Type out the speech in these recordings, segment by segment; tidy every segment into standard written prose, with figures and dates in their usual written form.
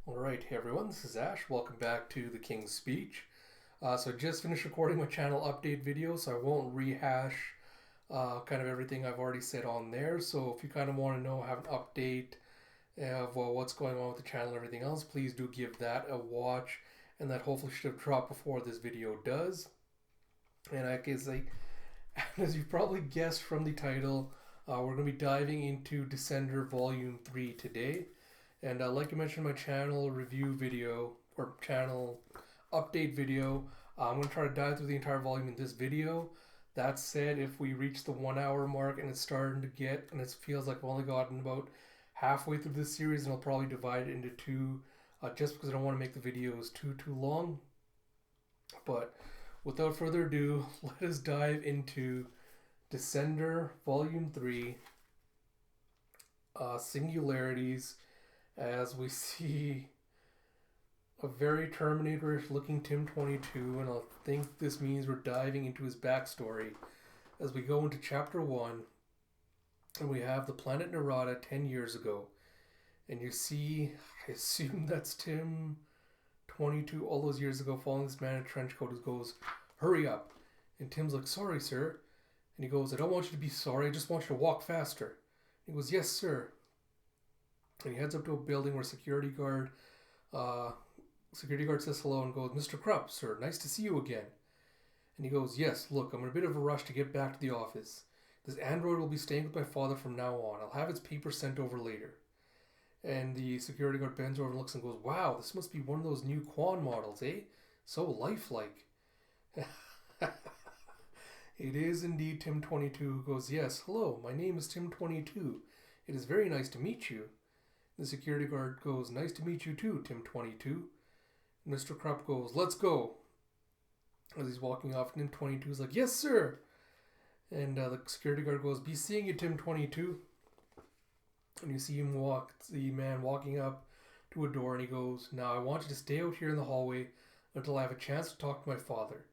Alright, hey everyone, this is Ash. Welcome back to the King's Speech. So I just finished recording my channel update video, so I won't rehash kind of everything I've already said on there. So if you kind of want to know, have an update of what's going on with the channel and everything else, please do give that a watch, and that hopefully should have dropped before this video does. And I guess, as you've probably guessed from the title, we're going to be diving into Descender Volume 3 today. And like I mentioned, my channel review video or channel update video, I'm going to try to dive through the entire volume in this video. That said, if we reach the 1 hour mark and it's starting to get, and it feels like I've only gotten about halfway through this series, and I'll probably divide it into two, just because I don't want to make the videos too long. But without further ado, let us dive into Descender Volume 3, Singularities, as we see a very Terminator-ish looking Tim 22, and I think this means we're diving into his backstory as we go into Chapter 1, and we have the planet Narada 10 years ago. And you see, I assume that's Tim 22 all those years ago, following this man in a trench coat who goes, "Hurry up." And Tim's like, "Sorry, sir." And he goes, "I don't want you to be sorry, I just want you to walk faster." And he goes, "Yes, sir." And he heads up to a building where security guard says hello and goes, "Mr. Krupp, sir, nice to see you again." And he goes, "Yes, look, I'm in a bit of a rush to get back to the office. This android will be staying with my father from now on. I'll have its papers sent over later." And the security guard bends over and looks and goes, "Wow, this must be one of those new Quan models, eh? So lifelike." It is indeed Tim 22 who goes, "Yes, hello, my name is Tim 22. It is very nice to meet you." The security guard goes, "Nice to meet you too, Tim 22. And Mr. Krupp goes, "Let's go." As he's walking off, Tim 22 is like, "Yes, sir." And the security guard goes, "Be seeing you, Tim 22. And you see the man walking up to a door, and he goes, "Now I want you to stay out here in the hallway until I have a chance to talk to my father.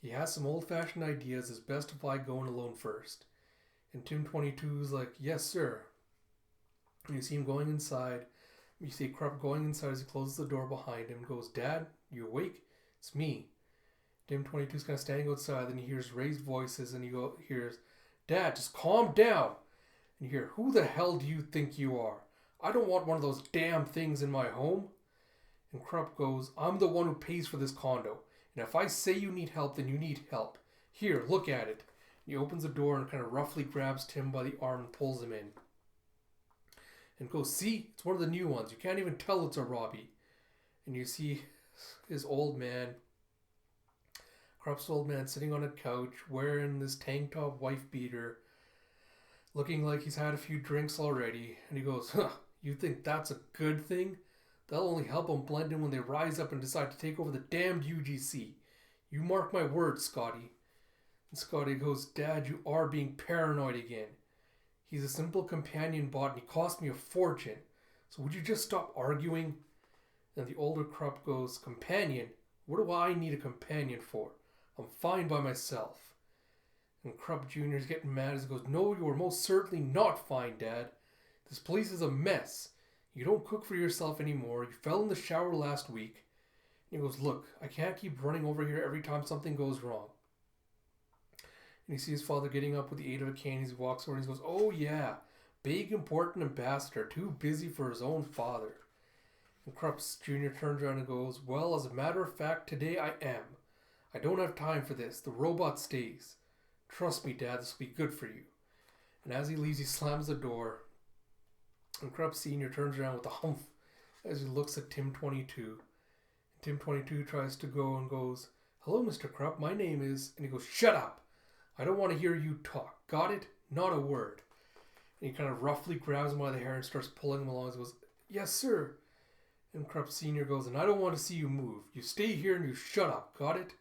He has some old-fashioned ideas. It's best if I go in alone first." And Tim 22 is like, "Yes, sir." And you see him going inside. You see Krupp going inside as he closes the door behind him and goes, "Dad, you awake? It's me." Tim 22 is kind of standing outside, and he hears raised voices, and he hears, "Dad, just calm down." And you hear, "Who the hell do you think you are? I don't want one of those damn things in my home." And Krupp goes, "I'm the one who pays for this condo. And if I say you need help, then you need help. Here, look at it." And he opens the door and kind of roughly grabs Tim by the arm and pulls him in. And goes, "See, it's one of the new ones. You can't even tell it's a Robbie." And you see his old man, Krupp's old man, sitting on a couch wearing this tank top wife beater, looking like he's had a few drinks already. And he goes, "You think that's a good thing? That'll only help them blend in when they rise up and decide to take over the damned UGC. You mark my words, Scotty." And Scotty goes, "Dad, you are being paranoid again. He's a simple companion bot and he cost me a fortune. So would you just stop arguing?" And the older Krupp goes, "Companion? What do I need a companion for? I'm fine by myself." And Krupp Jr. is getting mad as he goes, "No, you are most certainly not fine, Dad. This place is a mess. You don't cook for yourself anymore. You fell in the shower last week." And he goes, "Look, I can't keep running over here every time something goes wrong." And you see his father getting up with the aid of a cane as he walks over and he goes, "Oh yeah, big important ambassador, too busy for his own father." And Krupp Jr. turns around and goes, "Well, as a matter of fact, today I am. I don't have time for this. The robot stays. Trust me, Dad, this will be good for you." And as he leaves, he slams the door. And Krupp Sr. turns around with a humph as he looks at Tim 22. And Tim 22 tries to go and goes, "Hello, Mr. Krupp, my name is..." And he goes, "Shut up. I don't want to hear you talk. Got it? Not a word." And he kind of roughly grabs him by the hair and starts pulling him along. He goes, "Yes, sir." And Krupp Sr. goes, "And I don't want to see you move. You stay here and you shut up. Got it?"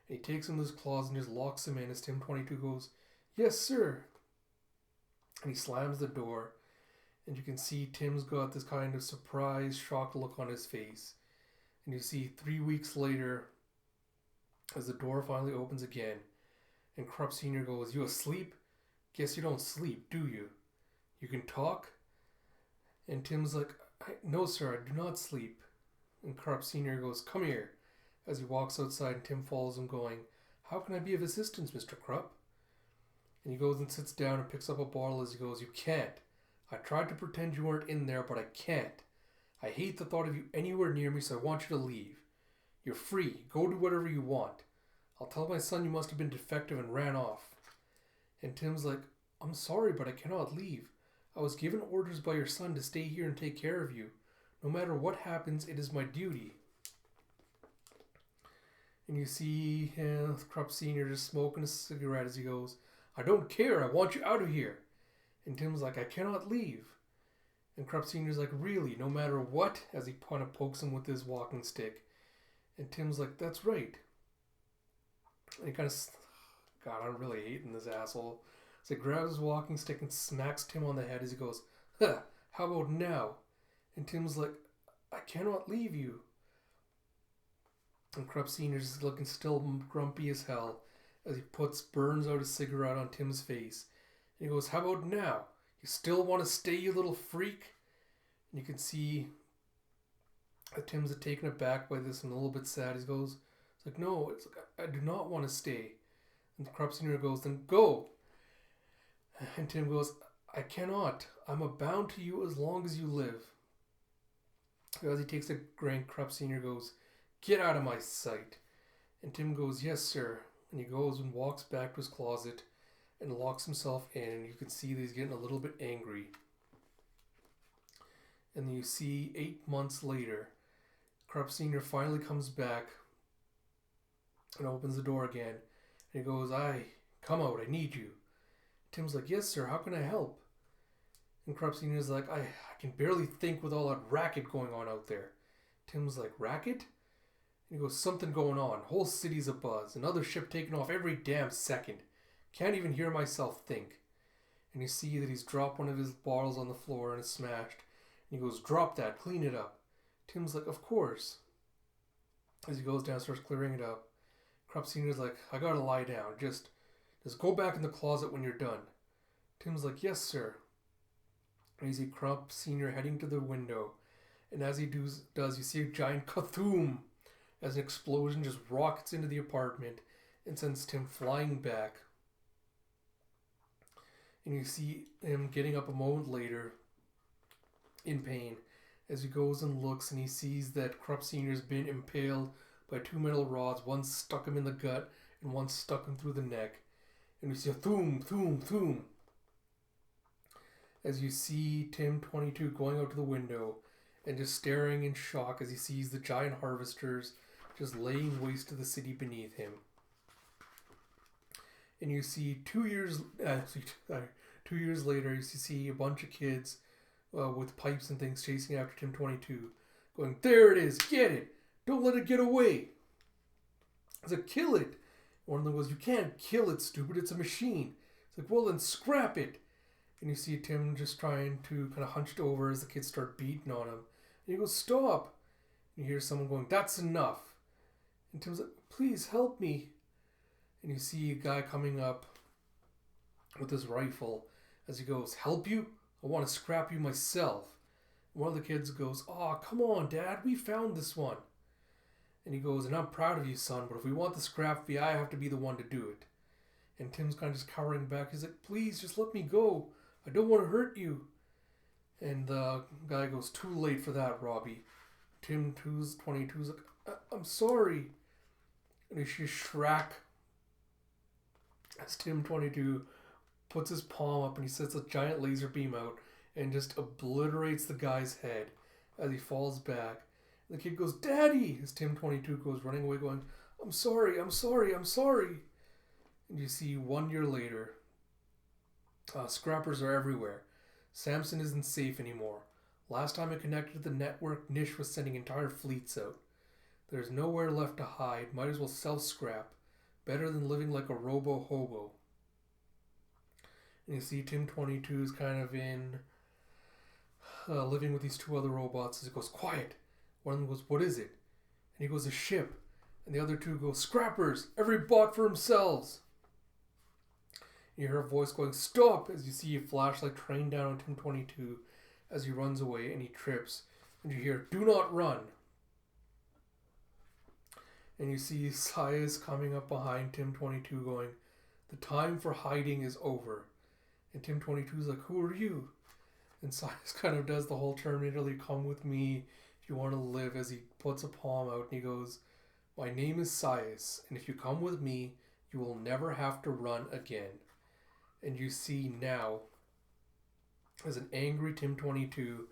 And he takes him to his claws and just locks him in as Tim 22 goes, "Yes, sir." And he slams the door. And you can see Tim's got this kind of surprised, shocked look on his face. And you see 3 weeks later, as the door finally opens again, and Krupp Sr. goes, "You asleep? Guess you don't sleep, do you? You can talk?" And Tim's like, "No, sir, I do not sleep." And Krupp Sr. goes, come here, as he walks outside, and Tim follows him going, how can I be of assistance, Mr. Krupp? And he goes and sits down and picks up a bottle as he goes, you can't. I tried to pretend you weren't in there, but I can't. I hate the thought of you anywhere near me, so I want you to leave. You're free. Go do whatever you want. I'll tell my son you must have been defective and ran off. And Tim's like, I'm sorry, but I cannot leave. I was given orders by your son to stay here and take care of you. No matter what happens, it is my duty. And you see Krupp Sr. just smoking a cigarette as he goes, I don't care. I want you out of here. And Tim's like, I cannot leave. And Krupp Sr.'s like, really, no matter what? As he kind of pokes him with his walking stick. And Tim's like, that's right. And he kind of, God, I'm really hating this asshole. So he grabs his walking stick and smacks Tim on the head as he goes, huh, how about now? And Tim's like, I cannot leave you. And Krupp Sr.'s looking still grumpy as hell as he burns out a cigarette on Tim's face. And he goes, how about now? You still want to stay, you little freak? And you can see that Tim's taken aback by this and a little bit sad. He goes, it's like, no, it's like, I do not want to stay. And Krupp Sr. goes, then go. And Tim goes, I cannot. I'm bound to you as long as you live. As he takes a drink, Krupp Sr. goes, get out of my sight. And Tim goes, yes, sir. And he goes and walks back to his closet and locks himself in. And you can see that he's getting a little bit angry. And then you see 8 months later, Krupp Sr. finally comes back and opens the door again. And he goes, come out, I need you. Tim's like, yes, sir, how can I help? And Krupp Sr. is like, I can barely think with all that racket going on out there. Tim's like, racket? And he goes, something going on. Whole city's abuzz. Another ship taking off every damn second. Can't even hear myself think. And you see that he's dropped one of his bottles on the floor and it's smashed. And he goes, drop that, clean it up. Tim's like, of course. As he goes down, starts clearing it up. Krupp Sr.'s like, I gotta lie down. Just go back in the closet when you're done. Tim's like, yes, sir. And you see Krupp Sr. heading to the window. And as he does, you see a giant kathoom as an explosion just rockets into the apartment and sends Tim flying back. And you see him getting up a moment later in pain as he goes and looks and he sees that Krupp Sr.'s been impaled by 2 metal rods. One stuck him in the gut and one stuck him through the neck. And we see a thoom, thoom, thoom. As you see Tim 22 going out to the window and just staring in shock as he sees the giant harvesters just laying waste to the city beneath him. And you see 2 years later, you see a bunch of kids with pipes and things chasing after Tim 22, going, there it is, get it, don't let it get away. It's like, kill it. One of them goes, you can't kill it, stupid, it's a machine. It's like, well then scrap it. And you see Tim just trying to kind of hunched over as the kids start beating on him. And he goes, stop. And you hear someone going, that's enough. And Tim's like, please help me. And you see a guy coming up with his rifle as he goes, help you? I want to scrap you myself. And one of the kids goes, oh, come on, Dad, we found this one. And he goes, and I'm proud of you, son, but if we want the scrap fee, I have to be the one to do it. And Tim's kind of just cowering back. He's like, please, just let me go. I don't want to hurt you. And the guy goes, too late for that, Robbie. Tim 22's like, I'm sorry. And he just shrack as Tim 22 puts his palm up and he sets a giant laser beam out and just obliterates the guy's head as he falls back. And the kid goes, Daddy! As Tim 22 goes running away going, I'm sorry, I'm sorry, I'm sorry. And you see 1 year later, scrappers are everywhere. Samson isn't safe anymore. Last time it connected to the network, Nish was sending entire fleets out. There's nowhere left to hide. Might as well sell scrap. Better than living like a robo-hobo. And you see Tim 22 is kind of in living with these 2 other robots as he goes, quiet. One of them goes, what is it? And he goes, a ship. And the other 2 go, scrappers, every bot for themselves. And you hear a voice going, stop, as you see a flashlight train down on Tim 22 as he runs away and he trips. And you hear, do not run. And you see Sias coming up behind Tim22 going, "The time for hiding is over." And Tim22 is like, "Who are you?" And Sias kind of does the whole Terminator, "Come with me if you want to live," as he puts a palm out and he goes, "My name is Sias, and if you come with me, you will never have to run again." And you see now, as an angry Tim22,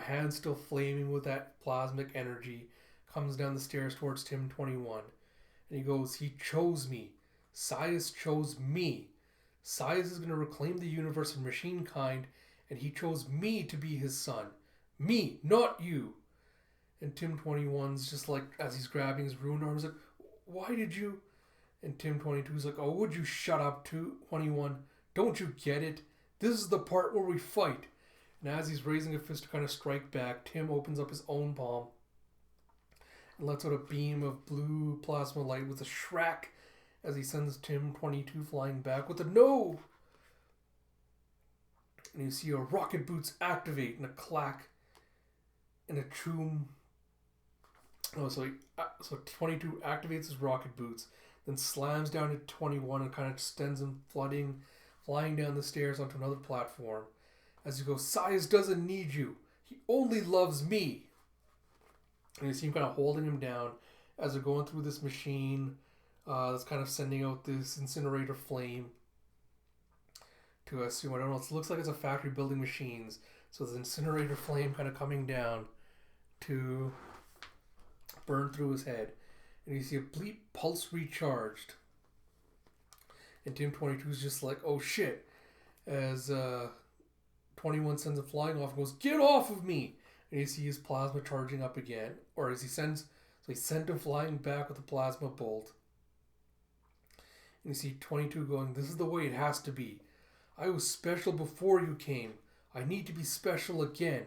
hands still flaming with that plasmic energy, comes down the stairs towards Tim21. And he goes, "He chose me. Sias chose me. Sias is going to reclaim the universe of machine kind, and he chose me to be his son. Me, not you." And Tim21's just like, as he's grabbing his ruined arm, he's like, "Why did you?" And Tim22's like, "Oh, would you shut up, 21? Don't you get it? This is the part where we fight." And as he's raising a fist to kind of strike back, Tim opens up his own palm and lets out a beam of blue plasma light with a shrack as he sends Tim22 flying back with a "no." And you see a rocket boots activate and a clack and a tomb. Oh, so 22 activates his rocket boots, then slams down to 21 and kind of extends him, flying down the stairs onto another platform. As he goes, "Sias doesn't need you. He only loves me." And you see him kind of holding him down as they're going through this machine that's kind of sending out this incinerator flame to us. I don't know, it looks like it's a factory building machines. So there's incinerator flame kind of coming down to burn through his head. And you see a bleep pulse recharged. And Tim22 is just like, "Oh shit." As 21 sends him flying off and goes, "Get off of me." And you see his plasma charging up again. Or as he sent him flying back with a plasma bolt. And you see 22 going, "This is the way it has to be. I was special before you came. I need to be special again.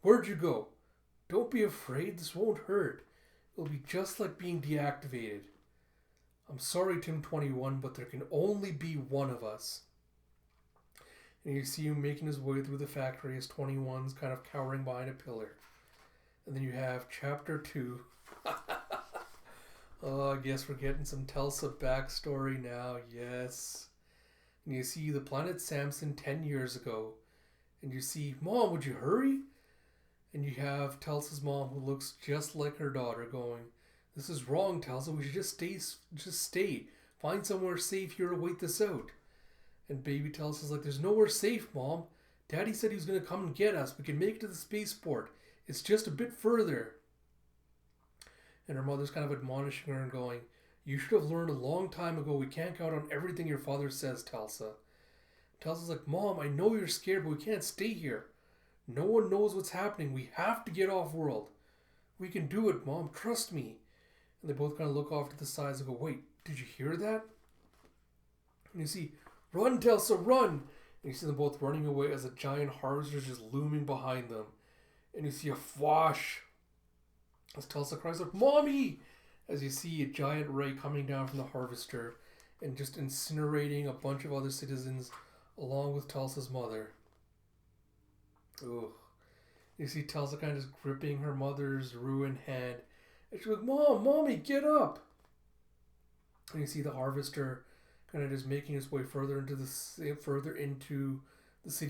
Where'd you go? Don't be afraid. This won't hurt. It'll be just like being deactivated. I'm sorry, Tim21, but there can only be one of us." And you see him making his way through the factory as 21's kind of cowering behind a pillar. And then you have Chapter 2. Oh, I guess we're getting some Telsa backstory now. Yes. And you see the planet Samson 10 years ago. And you see, "Mom, would you hurry?" And you have Telsa's mom, who looks just like her daughter, going, "This is wrong, Telsa. We should just stay. Find somewhere safe here to wait this out." And baby Telsa's like, "There's nowhere safe, Mom. Daddy said he was going to come and get us. We can make it to the spaceport. It's just a bit further." And her mother's kind of admonishing her and going, "You should have learned a long time ago we can't count on everything your father says, Telsa." Telsa's like, "Mom, I know you're scared, but we can't stay here. No one knows what's happening. We have to get off world. We can do it, Mom. Trust me." And they both kind of look off to the sides and go, "Wait, did you hear that?" And you see, "Run, Telsa, run!" And you see them both running away as a giant harvester is just looming behind them. And you see a flash as Telsa cries out, "Mommy!" As you see a giant ray coming down from the harvester and just incinerating a bunch of other citizens along with Telsa's mother. Ugh. You see Telsa kind of just gripping her mother's ruined hand. And she's like, "Mommy, get up!" And you see the harvester kind of just making his way further into the city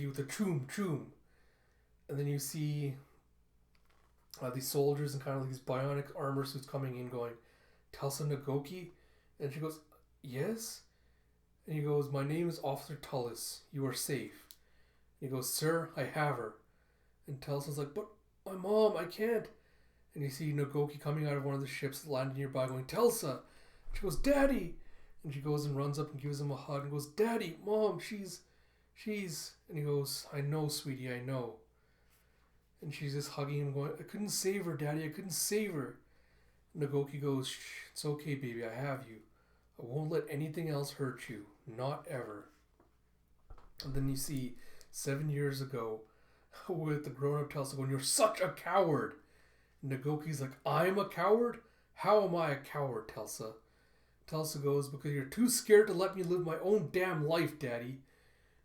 with a choom. And then you see these soldiers and kind of like these bionic armor suits coming in going, "Telsa Nagoki?" And she goes, "Yes?" And he goes, "My name is Officer Tullis. You are safe." And he goes, "Sir, I have her." And Telsa's like, "But my mom, I can't." And you see Nagoki coming out of one of the ships landing nearby going, "Telsa." She goes, "Daddy." And she goes and runs up and gives him a hug and goes, "Daddy, Mom, she's... And he goes, "I know, sweetie, I know." And she's just hugging him going, "I couldn't save her, Daddy, I couldn't save her." And Nagoki goes, "Shh, it's okay, baby, I have you. I won't let anything else hurt you. Not ever." And then you see 7 years ago with the grown-up Telsa going, "You're such a coward." And Nagoki's like, "I'm a coward? How am I a coward, Telsa?" Telsa goes, "Because you're too scared to let me live my own damn life, Daddy."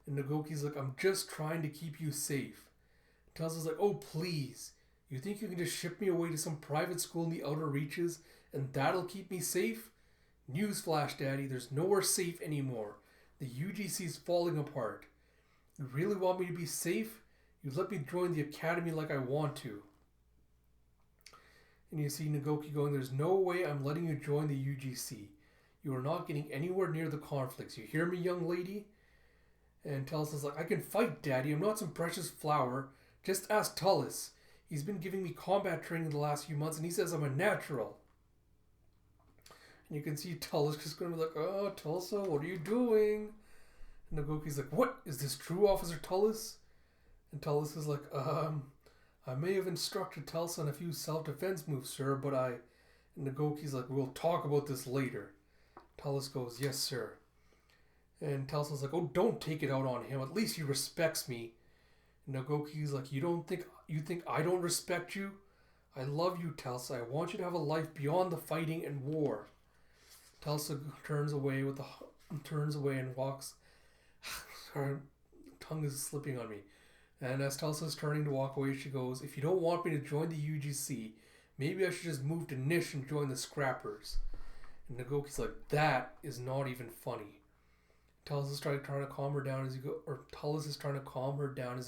And Nagoki's like, "I'm just trying to keep you safe." Telsa's like, "Oh, please. You think you can just ship me away to some private school in the outer reaches and that'll keep me safe? Newsflash, Daddy, there's nowhere safe anymore. The UGC's falling apart. You really want me to be safe? You let me join the academy like I want to. And you see Nagoki going, there's no way I'm letting you join the UGC. You are not getting anywhere near the conflicts. You hear me, young lady? And Tullis like, I can fight, Daddy. I'm not some precious flower. Just ask Tullis. He's been giving me combat training the last few months, and he says I'm a natural. And you can see Tullis just going to be like, oh, Tulsa, what are you doing? And Nagoki's like, what? Is this true, Officer Tullis? And Tullis is like, I may have instructed Tulsa on a few self-defense moves, sir, but And Nagoki's like, we'll talk about this later. Tullis goes, yes, sir. And Tulsa's like, oh, don't take it out on him. At least he respects me. And Nagoki's like, you think I don't respect you? I love you, Tulsa. I want you to have a life beyond the fighting and war. Tulsa turns away and walks. Her tongue is slipping on me. And as Tulsa's turning to walk away, she goes, if you don't want me to join the UGC, maybe I should just move to Nish and join the Scrappers. And Nagoki's like, that is not even funny. Tulsa is trying to calm her down as he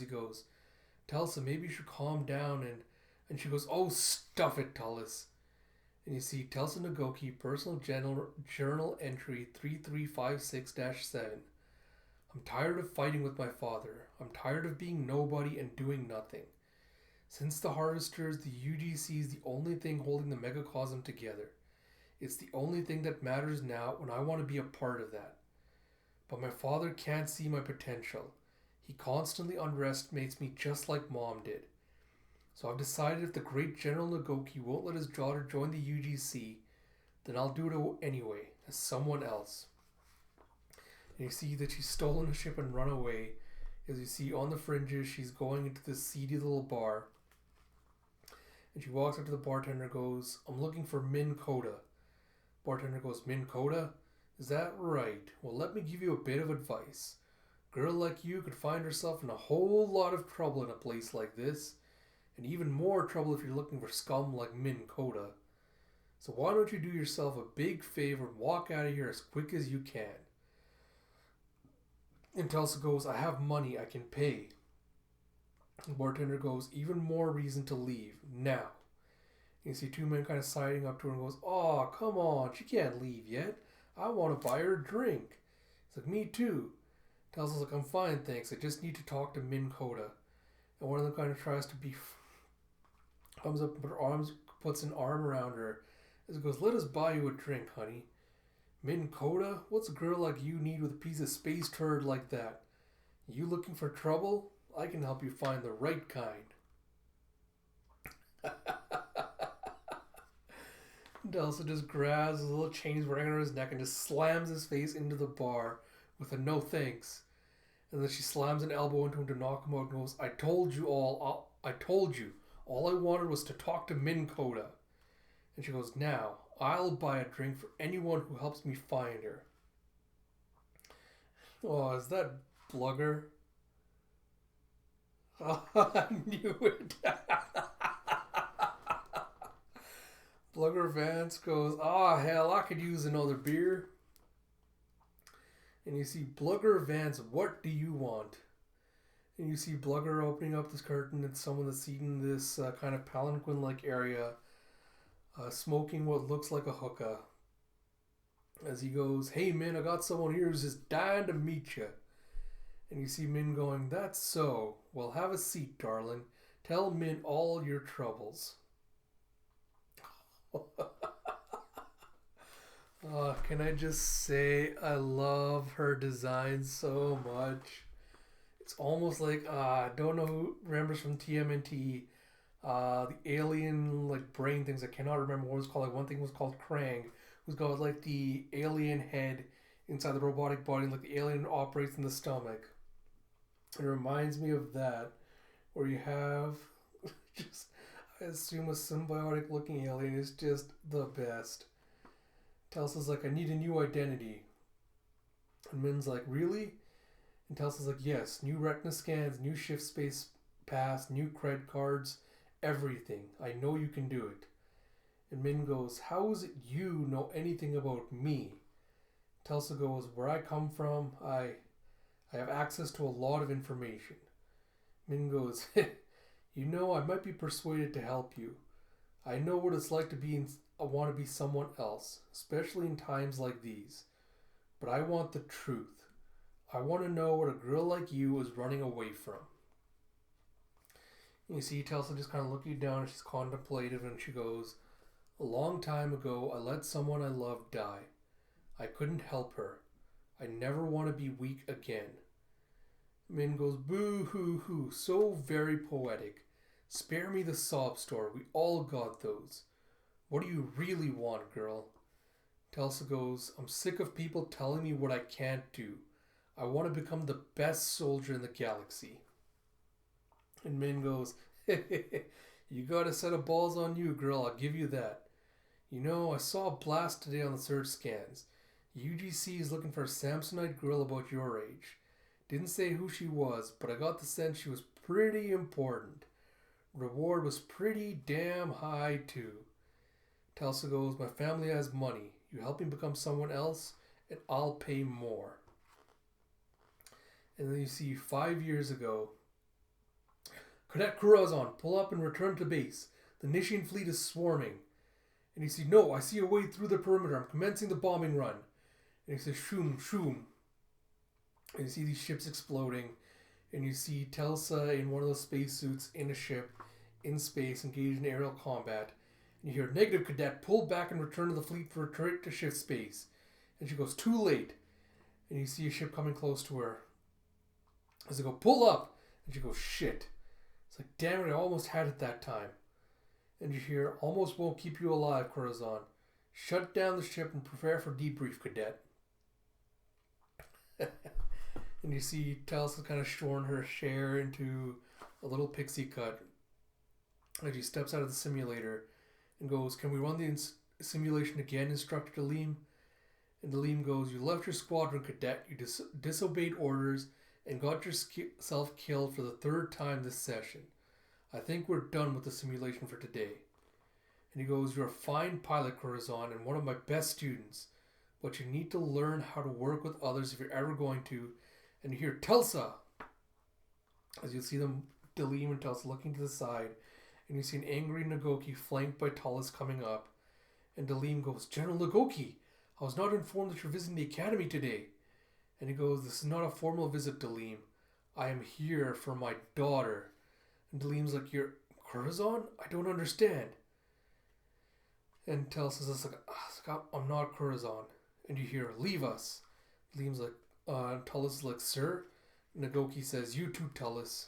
goes, Tulsa, maybe you should calm down. And she goes, oh, stuff it, Tullis. And you see Tulsa Nagoki, personal journal entry 3356-7. I'm tired of fighting with my father. I'm tired of being nobody and doing nothing. Since the Harvesters, the UGC is the only thing holding the Megacosm together. It's the only thing that matters now when I want to be a part of that. But my father can't see my potential. He constantly underestimates me just like Mom did. So I've decided if the great General Nagoki won't let his daughter join the UGC, then I'll do it anyway, as someone else. And you see that she's stolen a ship and run away. As you see on the fringes, she's going into this seedy little bar. And she walks up to the bartender and goes, I'm looking for Min Koda. Bartender goes, Min Koda? Is that right? Well, let me give you a bit of advice. A girl like you could find herself in a whole lot of trouble in a place like this. And even more trouble if you're looking for scum like Min Koda. So why don't you do yourself a big favor and walk out of here as quick as you can? And Tulsa goes, I have money, I can pay. The bartender goes, even more reason to leave, now. And you see two men kind of siding up to her and goes, oh, come on, she can't leave yet. I want to buy her a drink. It's like, me too. Tulsa's like, I'm fine, thanks. I just need to talk to Min Koda. And one of them kind of tries to be... comes up with her arms, puts an arm around her. As it goes, let us buy you a drink, honey. Min Koda? What's a girl like you need with a piece of space turd like that? You looking for trouble? I can help you find the right kind. Delsa just grabs his little chain he's wearing around his neck and just slams his face into the bar with a no thanks. And then she slams an elbow into him to knock him out and goes, I told you. All I wanted was to talk to Min Koda. And she goes, now, I'll buy a drink for anyone who helps me find her. Oh, is that Blugger? Oh, I knew it. Blugger Vance goes, hell, I could use another beer. And you see Blugger Vance, what do you want? And you see Blugger opening up this curtain and someone that's seated in this kind of palanquin-like area, smoking what looks like a hookah. As he goes, hey Min, I got someone here who's just dying to meet you. And you see Min going, that's so. Well, have a seat, darling. Tell Min all your troubles. Can I just say I love her design so much. It's almost like, I don't know who remembers from TMNT, the alien like brain things. I cannot remember what it was called. Like one thing was called Krang, who's got like the alien head inside the robotic body, and like the alien operates in the stomach. It reminds me of that, where you have just, I assume a symbiotic looking alien is just the best. Telsa's like, I need a new identity. And Min's like, really? And Telsa's like, yes, new retina scans, new shift space pass, new cred cards, everything. I know you can do it. And Min goes, how is it you know anything about me? Telsa goes, where I come from, I have access to a lot of information. Min goes, you know, I might be persuaded to help you. I know what it's like to I want to be someone else, especially in times like these. But I want the truth. I want to know what a girl like you is running away from. And you see Telsa just kind of looking down, and she's contemplative, and she goes, a long time ago, I let someone I loved die. I couldn't help her. I never want to be weak again. Min goes, boo hoo hoo, so very poetic. Spare me the sob story. We all got those. What do you really want, girl? Telsa goes, I'm sick of people telling me what I can't do. I want to become the best soldier in the galaxy. And Min goes, you got a set of balls on you, girl. I'll give you that. You know, I saw a blast today on the search scans. UGC is looking for a Samsonite girl about your age. Didn't say who she was, but I got the sense she was pretty important. Reward was pretty damn high too. Telsa goes, my family has money. You help me become someone else, and I'll pay more. And then you see 5 years ago, Cadet Corazon, pull up and return to base. The Nishian fleet is swarming. And you see, no, I see a way through the perimeter. I'm commencing the bombing run. And he says, shoom, shoom. And you see these ships exploding. And you see Telsa in one of those spacesuits in a ship in space engaged in aerial combat. And you hear, negative, cadet, pull back and return to the fleet for return to shift space. And she goes, too late. And you see a ship coming close to her. As they go, pull up. And she goes, shit. It's like, damn it, I almost had it that time. And you hear, almost won't keep you alive, Corazon. Shut down the ship and prepare for debrief, cadet. And you see Telsa kind of shorn her share into a little pixie cut. And she steps out of the simulator and goes, can we run the simulation again, Instructor Delim? And Delim goes, you left your squadron, cadet. You disobeyed orders and got yourself killed for the third time this session. I think we're done with the simulation for today. And he goes, you're a fine pilot, Corazon, and one of my best students. But you need to learn how to work with others if you're ever going to. And you hear, Telsa! As you see them, Delim and Telsa looking to the side. And you see an angry Nagoki flanked by Talus coming up. And Delim goes, General Nagoki, I was not informed that you're visiting the academy today. And he goes, this is not a formal visit, Delim. I am here for my daughter. And Delim's like, you're Corazon? I don't understand. And Telsa says, I'm not Corazon. And you hear, leave us. Delim's like, Telus is like, sir? Nagoki says, you too, Telus.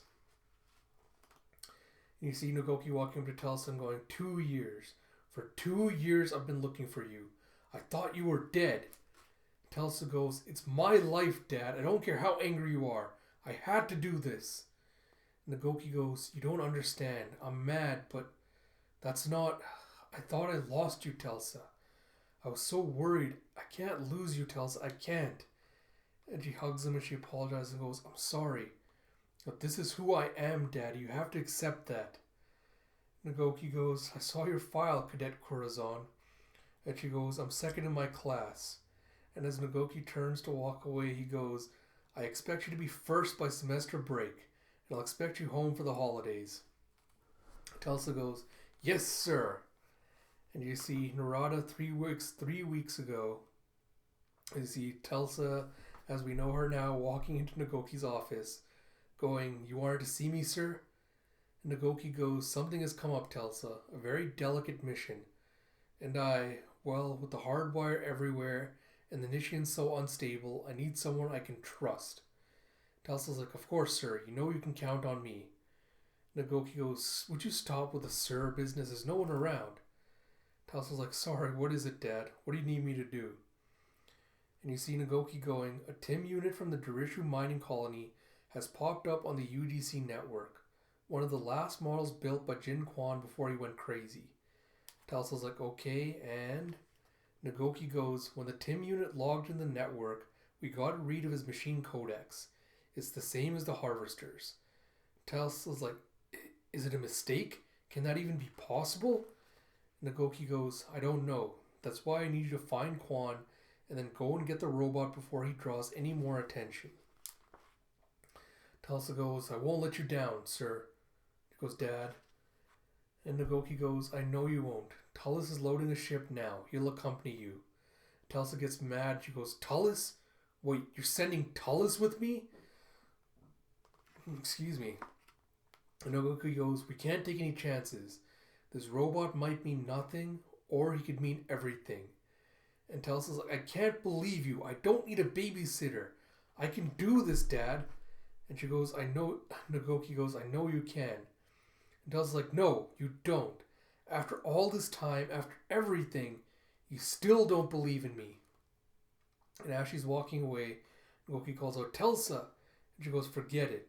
And you see Nagoki walking up to Telsa and going, 2 years. For 2 years I've been looking for you. I thought you were dead. Telsa goes, it's my life, Dad. I don't care how angry you are. I had to do this. Nagoki goes, you don't understand. I'm mad, but that's not... I thought I lost you, Telsa. I was so worried. I can't lose you, Telsa. I can't. And she hugs him and she apologizes and goes, I'm sorry. But this is who I am, Daddy. You have to accept that. Nagoki goes, I saw your file, Cadet Corazon. And she goes, I'm second in my class. And as Nagoki turns to walk away, he goes, I expect you to be first by semester break. And I'll expect you home for the holidays. Telsa goes, yes, sir. And you see Narada 3 weeks ago. You see Telsa, as we know her now, walking into Nagoki's office, going, you wanted to see me, sir? And Nagoki goes, something has come up, Telsa. A very delicate mission. And with the hardwire everywhere, and the Nishian so unstable, I need someone I can trust. Telsa's like, of course, sir. You know you can count on me. Nagoki goes, would you stop with the sir business? There's no one around. Telsa's like, sorry, what is it, Dad? What do you need me to do? And you see Nagoki going, a TIM unit from the Darishu mining colony has popped up on the UDC network. One of the last models built by Jin Quan before he went crazy. Telsa's like, okay, and... Nagoki goes, when the TIM unit logged in the network, we got a read of his machine codex. It's the same as the Harvesters. Telsa's like, is it a mistake? Can that even be possible? Nagoki goes, I don't know. That's why I need you to find Quan and then go and get the robot before he draws any more attention. Tulsa goes, I won't let you down, sir. He goes, Dad. And Nagoki goes, I know you won't. Tullis is loading a ship now. He'll accompany you. Tulsa gets mad. She goes, Tullis? Wait, you're sending Tullis with me? Excuse me. And Nagoki goes, we can't take any chances. This robot might mean nothing, or he could mean everything. And Tulsa's like, I can't believe you. I don't need a babysitter. I can do this, Dad. And she goes, I know. Nagoki goes, I know you can. And Tulsa's like, no, you don't. After all this time, after everything, you still don't believe in me. And as she's walking away, Nagoki calls out, Tulsa. And she goes, forget it.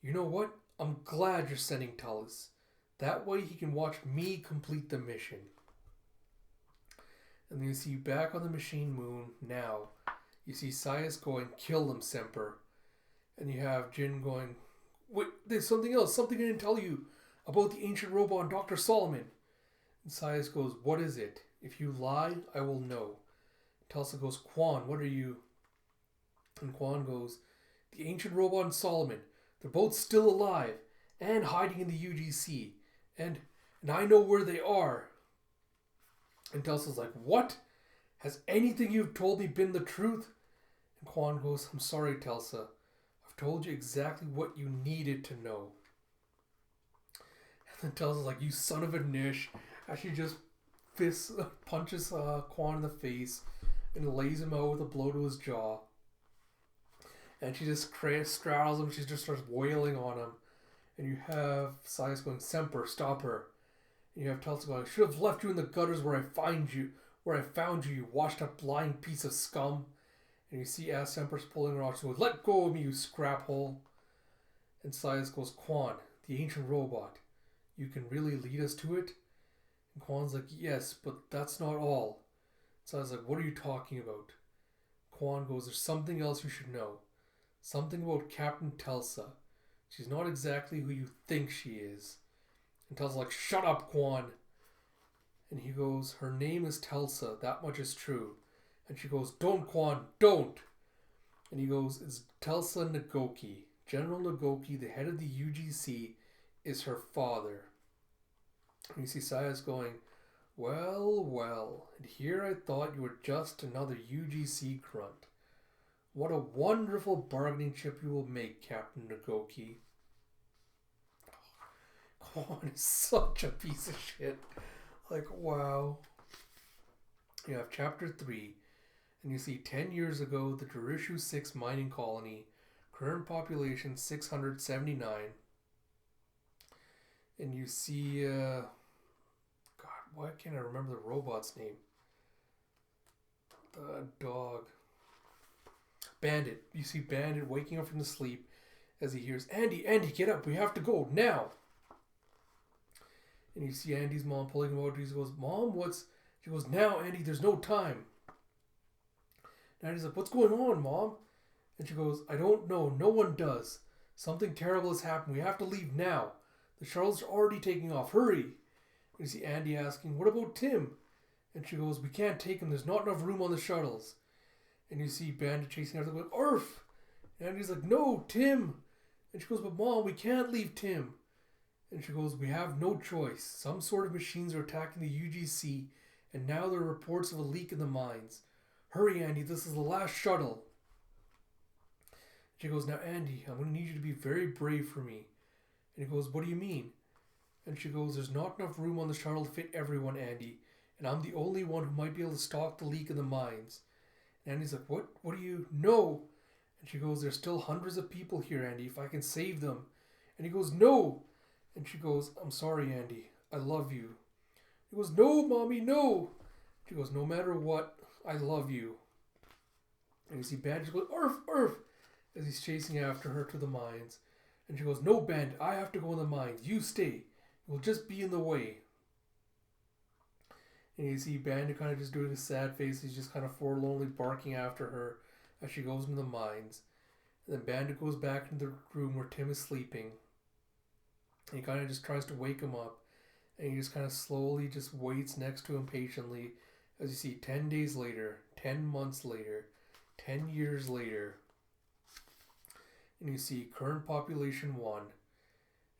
You know what? I'm glad you're sending Tullis. That way he can watch me complete the mission. And then you see back on the machine moon now, you see Sias going, kill them, Semper. And you have Jin going, wait, there's something else, something I didn't tell you about the ancient robot and Dr. Solomon. And Sias goes, what is it? If you lie, I will know. Tulsa goes, Quan, what are you? And Quan goes, the ancient robot and Solomon, they're both still alive and hiding in the UGC. And I know where they are. And Tulsa's like, what? Has anything you've told me been the truth? And Quan goes, I'm sorry, Tulsa. I've told you exactly what you needed to know. And then Tulsa's like, you son of a niche. As she just punches Quan in the face and lays him out with a blow to his jaw. And she just straddles him. She just starts wailing on him. And you have Sias going, Semper, stop her. And you have Tulsa going, I should have left you in the gutters where I found you, you washed up lying piece of scum. And you see as Semper's pulling her off, she goes, let go of me, you scrap hole. And Sias goes, Quan, the ancient robot, you can really lead us to it? And Quan's like, yes, but that's not all. Sias like, what are you talking about? Quan goes, there's something else you should know. Something about Captain Tulsa. She's not exactly who you think she is. And Tulsa's like, shut up, Quan. And he goes, her name is Tulsa, that much is true. And she goes, don't, Quan, don't. And he goes, it's Tulsa Nagoki. General Nagoki, the head of the UGC, is her father. And you see Sias going, well, well, and here I thought you were just another UGC grunt. What a wonderful bargaining chip you will make, Captain Nagoki. Quan is such a piece of shit. Like, wow. You have chapter 3, and you see 10 years ago, the Jurishu 6 mining colony, current population 679. And you see, God, why can't I remember the robot's name? The dog. Bandit. You see Bandit waking up from the sleep as he hears, Andy, get up, we have to go, now. And you see Andy's mom pulling him out. He goes, Mom, what's... She goes, now, Andy, there's no time. And Andy's like, what's going on, Mom? And she goes, I don't know, no one does. Something terrible has happened, we have to leave now. The shuttles are already taking off, hurry. And you see Andy asking, what about Tim? And she goes, we can't take him, there's not enough room on the shuttles. And you see Bandit chasing after them going, Arf! And Andy's like, no, Tim! And she goes, but Mom, we can't leave Tim. And she goes, we have no choice. Some sort of machines are attacking the UGC, and now there are reports of a leak in the mines. Hurry, Andy, this is the last shuttle. She goes, now, Andy, I'm going to need you to be very brave for me. And he goes, what do you mean? And she goes, there's not enough room on the shuttle to fit everyone, Andy, and I'm the only one who might be able to stop the leak in the mines. And Andy's like, what do you... No! And she goes, there's still hundreds of people here, Andy, if I can save them. And he goes, no! And she goes, I'm sorry, Andy. I love you. He goes, no, Mommy, no! She goes, no matter what, I love you. And you see Bandit goes, Arf, Arf! As he's chasing after her to the mines. And she goes, no, Bandit, I have to go in the mines. You stay. You'll just be in the way. And you see Bandit kind of just doing a sad face. He's just kind of forlornly barking after her as she goes into the mines. And then Bandit goes back into the room where Tim is sleeping. And he kind of just tries to wake him up. And he just kind of slowly just waits next to him patiently as you see 10 days later, 10 months later, 10 years later, and you see current population 1,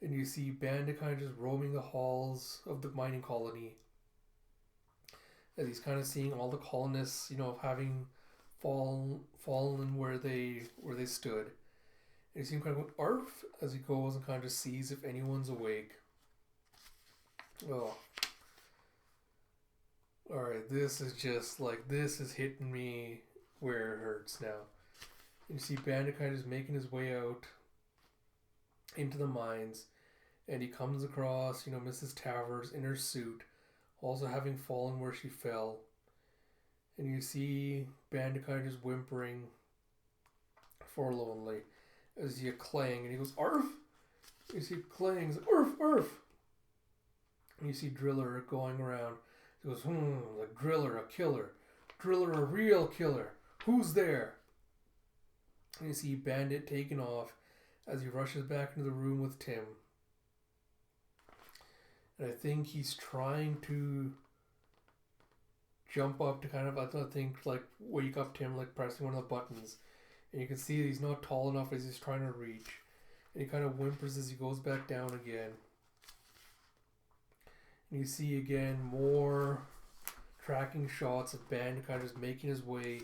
and you see Bandit kind of just roaming the halls of the mining colony as he's kind of seeing all the colonists, having fallen where they stood. And you see him kind of going arf as he goes and kind of just sees if anyone's awake. Oh. Alright, this is hitting me where it hurts now. And you see Bandit kind of just making his way out into the mines, and he comes across, Mrs. Towers in her suit, also having fallen where she fell. And you see Bandit kind of just whimpering forlornly as you see a clang, and he goes, arf! You see clangs, arf, arf! And you see Driller going around. He goes, like Driller, a killer. Driller, a real killer. Who's there? And you see Bandit taking off as he rushes back into the room with Tim. And I think he's trying to jump up to kind of, wake up Tim, like pressing one of the buttons. And you can see that he's not tall enough as he's trying to reach. And he kind of whimpers as he goes back down again. And you see again more tracking shots of Bandit kind of just making his way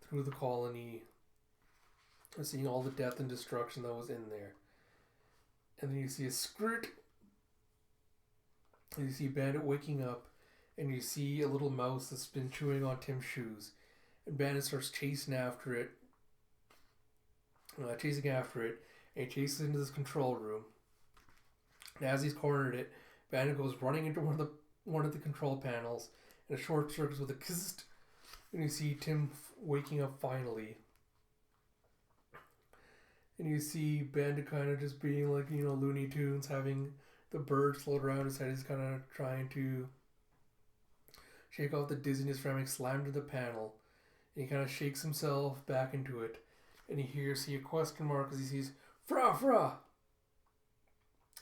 through the colony and seeing all the death and destruction that was in there. And then you see a skirt, and you see Bandit waking up, and you see a little mouse that's been chewing on Tim's shoes. And Bandit starts chasing after it, and he chases into this control room. And as he's cornered it, Bandit goes running into one of the control panels, and a short circuit with a kzzzt, and you see Tim waking up finally. And you see Bandit kind of just being like, Looney Tunes, having the bird float around his head. He's kind of trying to shake off the dizziness from having slammed to the panel. And he kind of shakes himself back into it. And you see a question mark as he sees, Fra, Fra!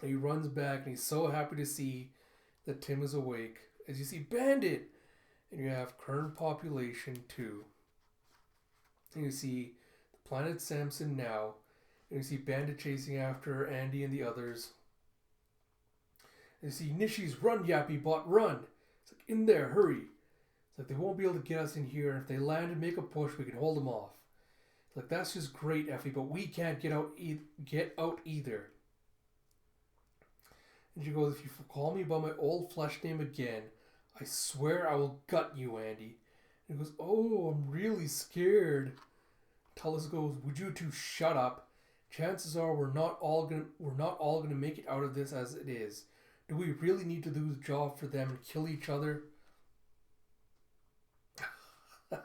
And he runs back, and he's so happy to see that Tim is awake. As you see Bandit! And you have current population 2. And you see the planet Samson now. And you see Bandit chasing after Andy and the others. And you see Nishi's run, Yappy Bot, run! It's like, in there, hurry! It's like, they won't be able to get us in here, and if they land and make a push, we can hold them off. It's like, that's just great, Effie, but we can't get out either. And she goes, if you call me by my old flesh name again, I swear I will gut you, Andy. And he goes, oh, I'm really scared. Tullus goes, would you two shut up? Chances are we're not all gonna make it out of this as it is. Do we really need to do the job for them and kill each other? I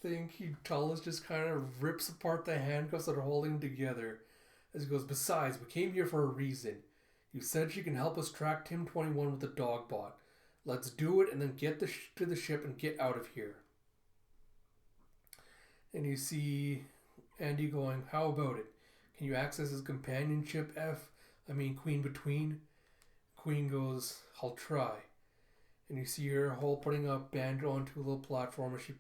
think Tullus just kind of rips apart the handcuffs that are holding them together as he goes, besides, we came here for a reason. You said she can help us track Tim 21 with the dog bot. Let's do it and then get to the ship and get out of here. And you see Andy going, how about it? Can you access his companionship, Queen Between? Queen goes, I'll try. And you see her whole putting up Bandit onto a little platform as she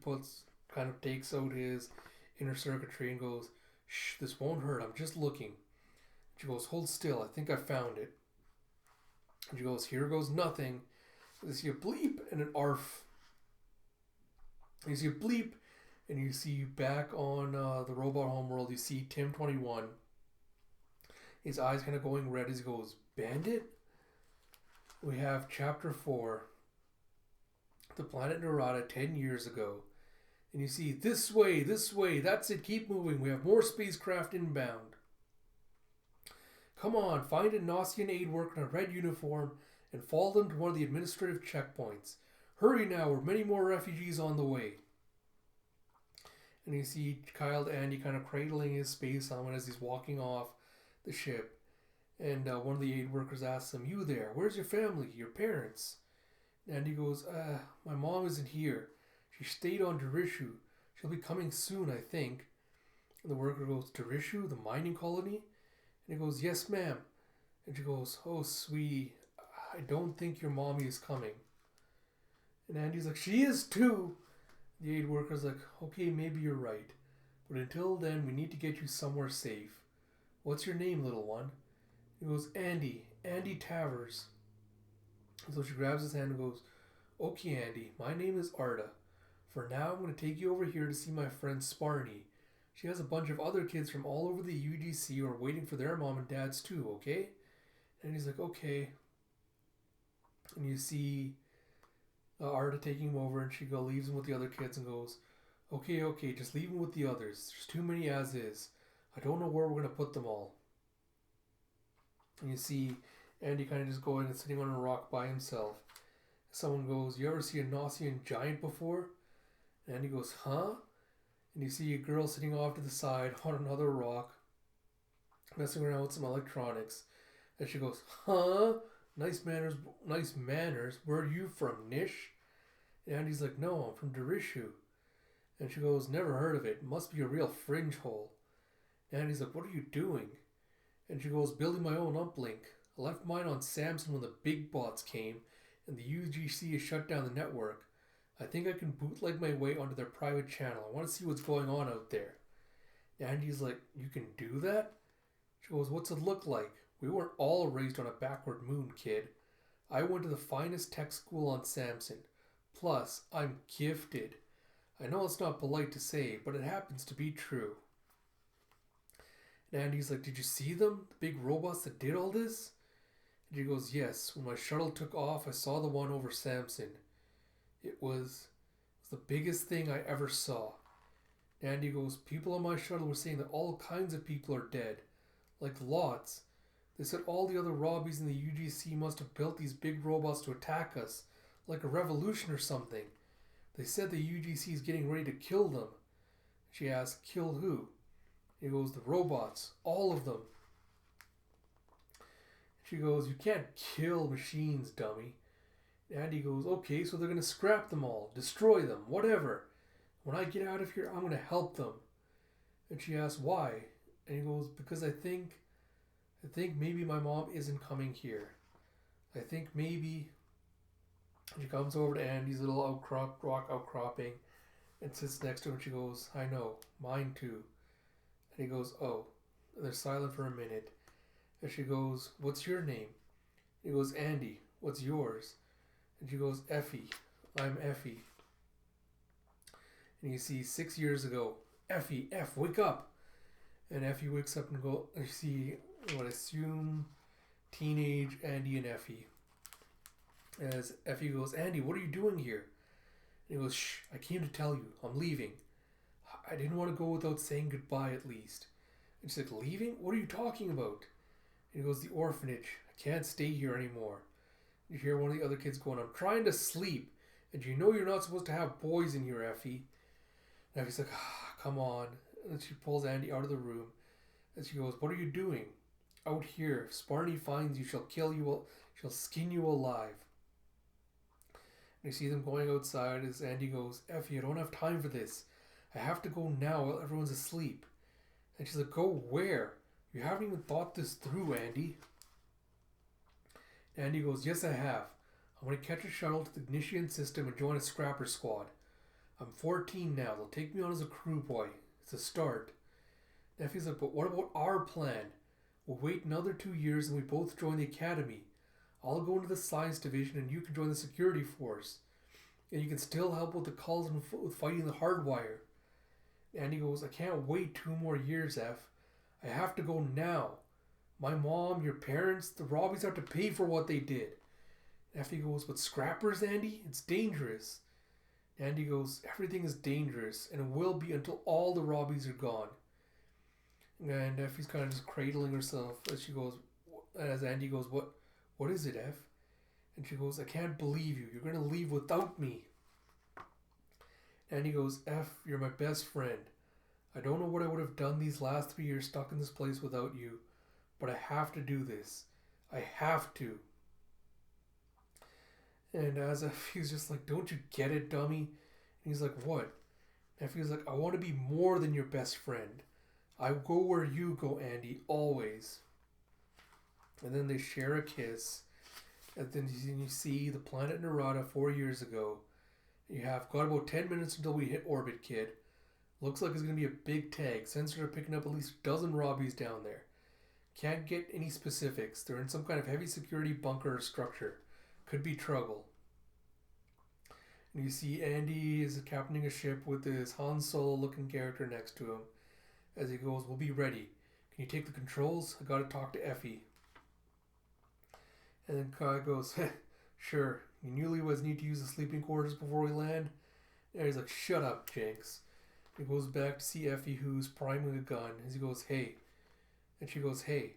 takes out his inner circuitry and goes, shh, this won't hurt, I'm just looking. She goes, hold still, I think I found it. And she goes, here goes nothing. You see a bleep and an arf. And you see a bleep, and you see back on the robot homeworld, you see Tim 21. His eyes kind of going red as he goes, Bandit? We have chapter 4. The planet Narada 10 years ago. And you see, this way, that's it, keep moving. We have more spacecraft inbound. Come on, find a Gnostian aid worker in a red uniform and follow them to one of the administrative checkpoints. Hurry now, we're many more refugees on the way. And you see Kyle Andy kind of cradling his space helmet as he's walking off the ship. And one of the aid workers asks him, you there, where's your family, your parents? And Andy goes, my mom isn't here. She stayed on Darishu. She'll be coming soon, I think. And the worker goes, Darishu, the mining colony? And he goes, yes, ma'am. And she goes, "Oh, sweetie, I don't think your mommy is coming." And Andy's like, "She is too." The aid worker's like, "Okay, maybe you're right. But until then, we need to get you somewhere safe. What's your name, little one?" He goes, "Andy. Andy Tavers." So she grabs his hand and goes, "Okay, Andy, my name is Arda. For now, I'm going to take you over here to see my friend Sparny. She has a bunch of other kids from all over the UGC who are waiting for their mom and dads too, okay?" And he's like, "Okay." And you see Arda taking him over, and she leaves him with the other kids and goes, "Okay, okay, just leave him with the others. There's too many as is. I don't know where we're going to put them all." And you see Andy kind of just going and sitting on a rock by himself. Someone goes, "You ever see a Gnossian giant before?" And Andy goes, "Huh?" And you see a girl sitting off to the side on another rock, messing around with some electronics. And she goes, "Huh? Nice manners, nice manners. Where are you from, Nish?" And Andy's like, "No, I'm from Darishu." And she goes, "Never heard of it. Must be a real fringe hole." And Andy's like, "What are you doing?" And she goes, "Building my own uplink. I left mine on Samson when the big bots came, and the UGC has shut down the network. I think I can bootleg my way onto their private channel. I want to see what's going on out there." And Andy's like, "You can do that?" She goes, "What's it look like? We weren't all raised on a backward moon, kid. I went to the finest tech school on Samson. Plus, I'm gifted. I know it's not polite to say, but it happens to be true." And Andy's like, "Did you see them? The big robots that did all this?" And she goes, "Yes. When my shuttle took off, I saw the one over Samson. It was the biggest thing I ever saw." And Andy goes, "People on my shuttle were saying that all kinds of people are dead. Like lots. They said all the other Robbies in the UGC must have built these big robots to attack us, like a revolution or something. They said the UGC is getting ready to kill them." She asks, "Kill who?" He goes, "The robots. All of them." She goes, "You can't kill machines, dummy." And Andy goes, "Okay, so they're going to scrap them all, destroy them, whatever. When I get out of here, I'm going to help them." And she asks, "Why?" And he goes, "Because I think maybe my mom isn't coming here. I think maybe." And she comes over to Andy's little rock outcropping and sits next to him, and she goes, "I know, mine too." And he goes, "Oh." And they're silent for a minute. And she goes, "What's your name?" He goes, "Andy. What's yours?" And she goes, "Effie. I'm Effie." And you see 6 years ago, "Effie, wake up." And Effie wakes up and you see what I assume teenage Andy and Effie. As Effie goes, "Andy, what are you doing here?" And he goes, "Shh, I came to tell you, I'm leaving. I didn't want to go without saying goodbye at least." And she's like, "Leaving? What are you talking about?" And he goes, "The orphanage. I can't stay here anymore." You hear one of the other kids going, "I'm trying to sleep. And you know you're not supposed to have boys in here, Effie." And Effie's like, "Come on." And then she pulls Andy out of the room. And she goes, "What are you doing?" "Out here. If Sparny finds you, she'll kill you. She'll skin you alive." And you see them going outside as Andy goes, "Effie, I don't have time for this. I have to go now while everyone's asleep." And she's like, "Go where? You haven't even thought this through, Andy." Andy goes, "Yes, I have. I'm going to catch a shuttle to the Ignition system and join a scrapper squad. I'm 14 now. They'll take me on as a crew boy. It's a start." Effie's like, "But what about our plan? We'll wait another 2 years and we both join the academy. I'll go into the science division and you can join the security force. And you can still help with the calls and with fighting the hardwire." And he goes, "I can't wait 2 more years, F. I have to go now. My mom, your parents, the Robbies have to pay for what they did." Effie goes, "But scrappers, Andy? It's dangerous." Andy goes, "Everything is dangerous, and it will be until all the Robbies are gone." And Effie's kind of just cradling herself as Andy goes, What is it, F?" And she goes, "I can't believe you. You're going to leave without me." And he goes, "F, you're my best friend. I don't know what I would have done these last 3 years stuck in this place without you, but I have to do this. I have to." And as Effie's just like, "Don't you get it, dummy?" And he's like, "What?" And Effie's like, "I want to be more than your best friend. I go where you go, Andy, always." And then they share a kiss. And then you see the planet Narada 4 years ago. You have got about 10 minutes until we hit orbit, kid. Looks like it's going to be a big tag. Sensors are picking up at least a dozen Robbies down there. Can't get any specifics. They're in some kind of heavy security bunker or structure. Could be trouble. And you see Andy is captaining a ship with this Han Solo looking character next to him. As he goes, we'll be ready. Can you take the controls? I gotta talk to Effie. And then Kai goes, sure. You newlyweds need to use the sleeping quarters before we land? And he's like, shut up, Jenks. He goes back to see Effie, who's priming a gun. As he goes, hey. And she goes, hey.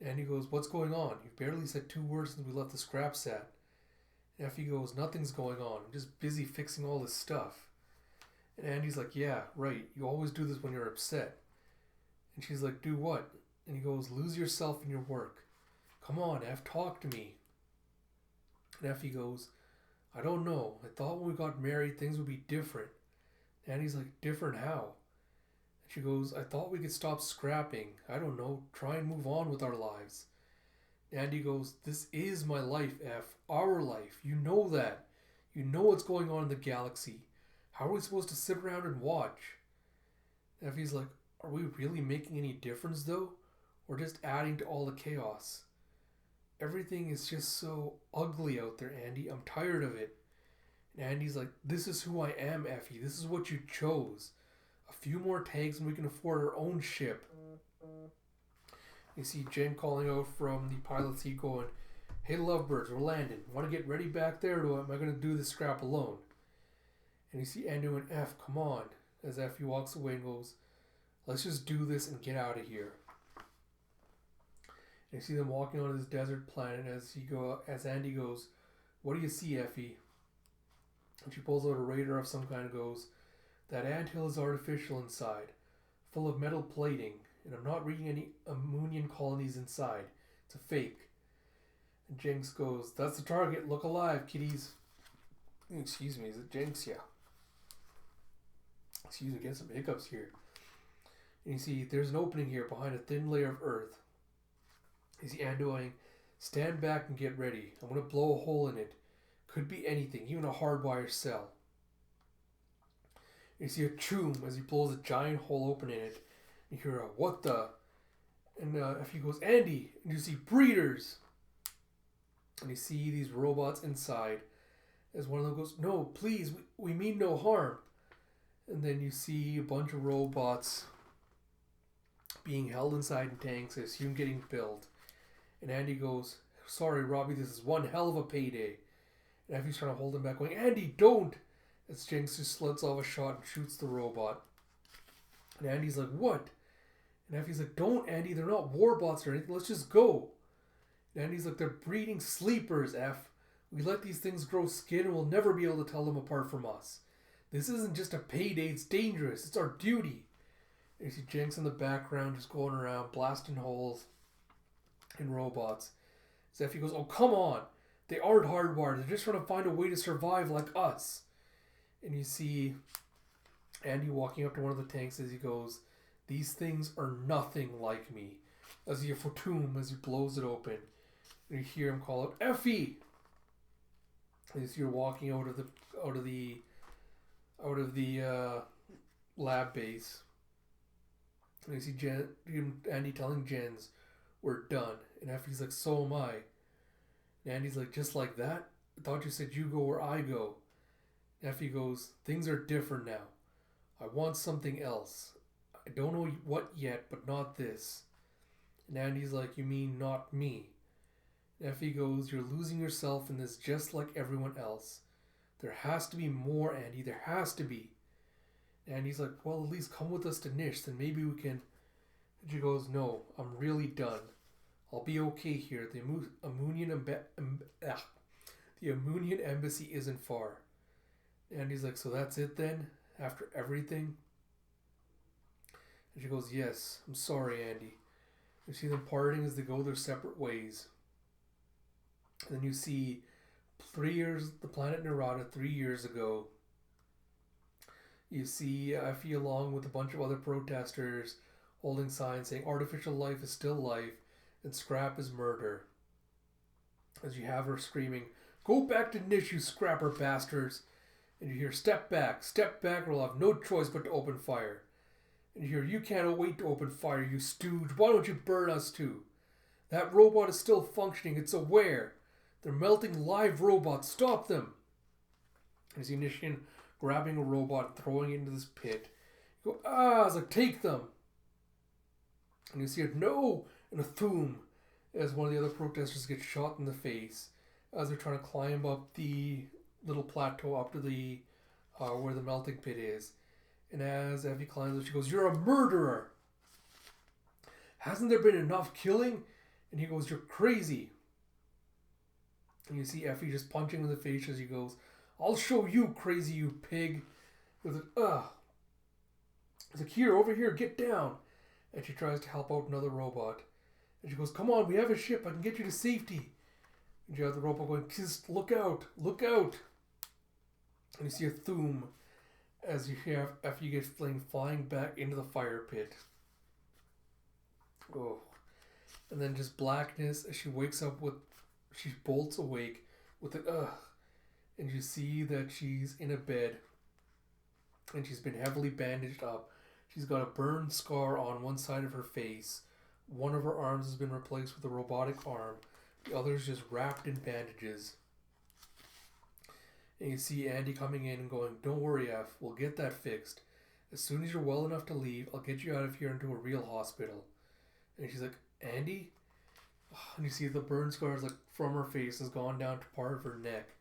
And he goes, what's going on? You've barely said 2 words since we left the scrap set. And Effie goes, nothing's going on. I'm just busy fixing all this stuff. And Andy's like, yeah, right. You always do this when you're upset. And she's like, do what? And he goes, lose yourself in your work. Come on, Eff, talk to me. And Effie goes, I don't know. I thought when we got married things would be different. And Andy's like, different how? And she goes, I thought we could stop scrapping. I don't know. Try and move on with our lives. And Andy goes, this is my life, Eff. Our life. You know that. You know what's going on in the galaxy. How are we supposed to sit around and watch? And Effie's like, are we really making any difference though? Or just adding to all the chaos? Everything is just so ugly out there, Andy. I'm tired of it. And Andy's like, this is who I am, Effie. This is what you chose. A few more tags and we can afford our own ship. You see Jen calling out from the pilot seat going, hey lovebirds, we're landing. Want to get ready back there or am I going to do this scrap alone? And you see Andy and F, come on. As Effie walks away and goes, let's just do this and get out of here. And you see them walking on this desert planet as Andy goes, what do you see, Effie? And she pulls out a radar of some kind and goes, that anthill is artificial inside, full of metal plating, and I'm not reading any Amunian colonies inside. It's a fake. And Jenks goes, that's the target, look alive, kiddies. Excuse me, is it Jenks? Yeah. Excuse me, getting some hiccups here. And you see, there's an opening here behind a thin layer of earth. You see Andy going, stand back and get ready. I'm going to blow a hole in it. Could be anything, even a hardwire cell. You see a choom as he blows a giant hole open in it. You hear a, what the? And if he goes, Andy, and you see breeders. And you see these robots inside. As one of them goes, no, please, we mean no harm. And then you see a bunch of robots being held inside in tanks as Hume getting built. And Andy goes, sorry, Robbie, this is one hell of a payday. And Effie's trying to hold him back, going, Andy, don't! As Jenks just lets off a shot and shoots the robot. And Andy's like, what? And Effie's like, don't, Andy, they're not warbots or anything, let's just go. And Andy's like, they're breeding sleepers, F. We let these things grow skin and we'll never be able to tell them apart from us. This isn't just a payday, it's dangerous, it's our duty. And you see Jenks in the background just going around, blasting holes in robots. So Effie goes, oh, come on. They aren't hardwired. They're just trying to find a way to survive like us. And you see Andy walking up to one of the tanks as he goes, these things are nothing like me. As he Fortum as he blows it open. And you hear him call out, Effie! And you see her walking out of the lab base. And you see Andy telling Jens, we're done. And Effie's like, so am I. And Andy's like, just like that? I thought you said you go where I go. And Effie goes, things are different now. I want something else. I don't know what yet, but not this. And Andy's like, you mean not me? And Effie goes, you're losing yourself in this just like everyone else. There has to be more, Andy. There has to be. And Andy's like, well, at least come with us to Nish, then maybe we can. And she goes, no, I'm really done. I'll be okay here. The Amunian embassy isn't far. And he's like, so that's it then? After everything? And she goes, yes, I'm sorry, Andy. You see them parting as they go their separate ways. And then you see the planet Narada 3 years ago. You see Effie along with a bunch of other protesters holding signs saying artificial life is still life. and scrap his murder. As you have her screaming, "Go back to Nish, you scrapper bastards!" And you hear, step back, or we'll have no choice but to open fire." And you hear, "You can't wait to open fire, you stooge. Why don't you burn us too? That robot is still functioning. It's aware. They're melting live robots. Stop them." And you see Nishian grabbing a robot and throwing it into this pit. You go, "Ah!" It's like, "Take them." And you see it, "No!" And a thoom as one of the other protesters gets shot in the face as they're trying to climb up the little plateau up to the where the melting pit is. And as Effie climbs up, she goes, "You're a murderer. Hasn't there been enough killing?" And he goes, "You're crazy." And you see Effie just punching him in the face as he goes, "I'll show you, crazy, you pig." He goes, "Ugh." He's like, "Here, over here, get down." And she tries to help out another robot. And she goes, "Come on, we have a ship. I can get you to safety." And you have the robot going, "Just look out, look out." And you see a thoom as you have Effie get flying back into the fire pit. Oh. And then just blackness as she wakes up she bolts awake with an ugh. And you see that she's in a bed. And she's been heavily bandaged up. She's got a burn scar on one side of her face. One of her arms has been replaced with a robotic arm. The other is just wrapped in bandages. And you see Andy coming in and going, "Don't worry, F. We'll get that fixed. As soon as you're well enough to leave, I'll get you out of here into a real hospital." And she's like, "Andy?" And you see the burn scars like from her face has gone down to part of her neck.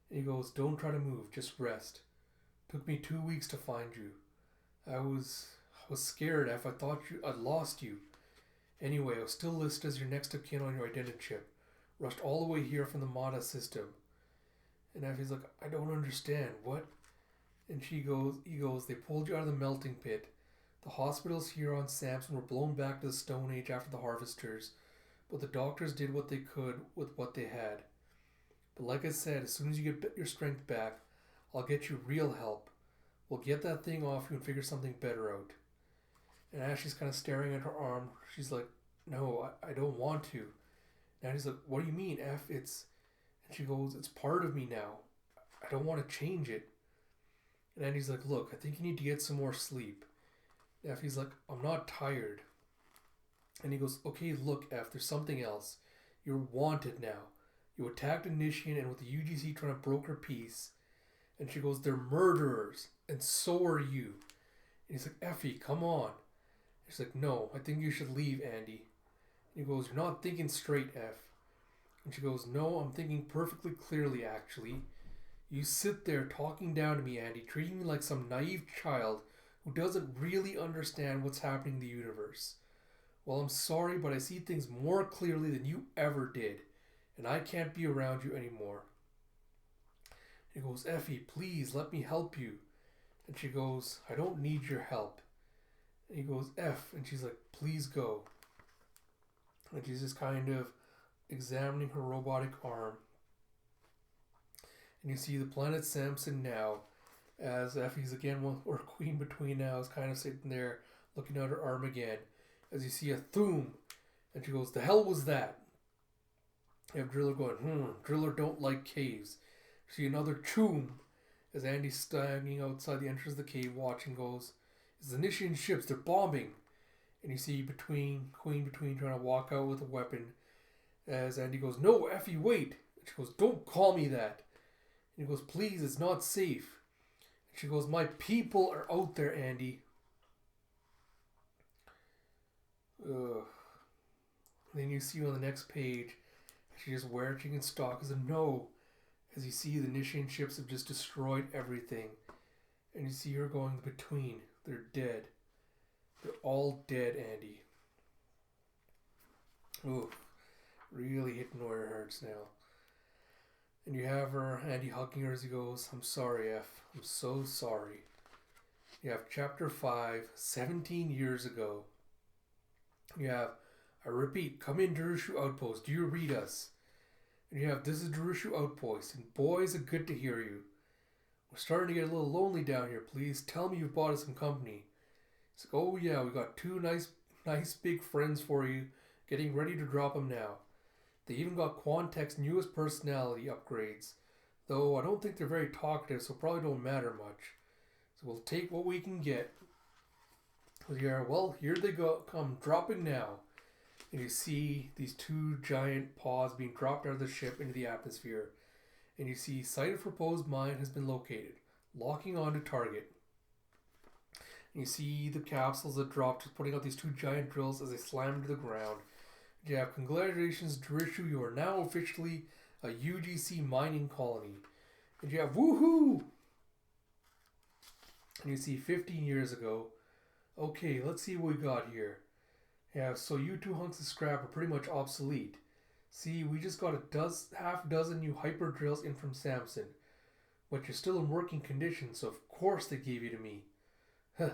And he goes, "Don't try to move. Just rest. Took me 2 weeks to find you. I was scared, F. I thought I'd lost you. Anyway, I was still listed as your next of kin on your identity chip. Rushed all the way here from the MADA system." And Effie's like, "I don't understand. What?" And he goes, "They pulled you out of the melting pit. The hospitals here on Samson were blown back to the Stone Age after the Harvesters, but the doctors did what they could with what they had. But like I said, as soon as you get your strength back, I'll get you real help. We'll get that thing off you and figure something better out." And as she's kind of staring at her arm, she's like, "No, I don't want to." And he's like, "What do you mean, F? It's..." And she goes, "It's part of me now. I don't want to change it." And Andy's like, "Look, I think you need to get some more sleep." And Effie's like, "I'm not tired." And he goes, "Okay, look, F, there's something else. You're wanted now. You attacked Initian and with the UGC trying to broker peace." And she goes, "They're murderers, and so are you." And he's like, "Effie, come on." And she's like, "No, I think you should leave, Andy." And he goes, "You're not thinking straight, F." And she goes, "No, I'm thinking perfectly clearly, actually. You sit there talking down to me, Andy, treating me like some naive child who doesn't really understand what's happening in the universe. Well, I'm sorry, but I see things more clearly than you ever did, and I can't be around you anymore." He goes, "Effie, please let me help you." And she goes, "I don't need your help." And he goes, "F," and she's like, "Please go." And she's just kind of examining her robotic arm. And you see the planet Samson now, as Effie's again, or Queen Between now, is kind of sitting there looking at her arm again. As you see a thoom, and she goes, "The hell was that?" You have Driller going, Driller don't like caves. You see another choom, as Andy's standing outside the entrance of the cave watching, goes, "It's the Nishian ships, they're bombing." And you see Queen Between trying to walk out with a weapon, as Andy goes, "No, Effie, wait." And she goes, "Don't call me that." And he goes, "Please, it's not safe." And she goes, "My people are out there, Andy." Ugh. And then you see on the next page, she's just wearing in stock as a no. As you see, the Nishian ships have just destroyed everything. And you see her going between. They're dead. They're all dead, Andy. Ooh. Really hitting where it hurts now. And you have her, Andy hugging her as he goes, "I'm sorry, F. I'm so sorry." You have chapter 5, 17 years ago. You have, "I repeat, come in Darushu Outpost. Do you read us?" And you have, "This is Darushu Outpost, and boy, is it good to hear you. We're starting to get a little lonely down here. Please tell me you've bought us some company." It's like, "Oh yeah, we got two nice big friends for you. Getting ready to drop him now. They even got Quantech's newest personality upgrades. Though I don't think they're very talkative, so probably don't matter much. So we'll take what we can get. Well, here they come dropping now. And you see these two giant paws being dropped out of the ship into the atmosphere. And you see site of proposed mine has been located. Locking onto target. And you see the capsules that dropped, just putting out these two giant drills as they slam to the ground. You have congratulations, Durishu, you are now officially a UGC mining colony. And you have woohoo! And you see 15 years ago. Okay, let's see what we got here. Yeah, so you two hunks of scrap are pretty much obsolete. See, we just got half dozen new hyper drills in from Samson. But you're still in working condition, so of course they gave you to me. Huh.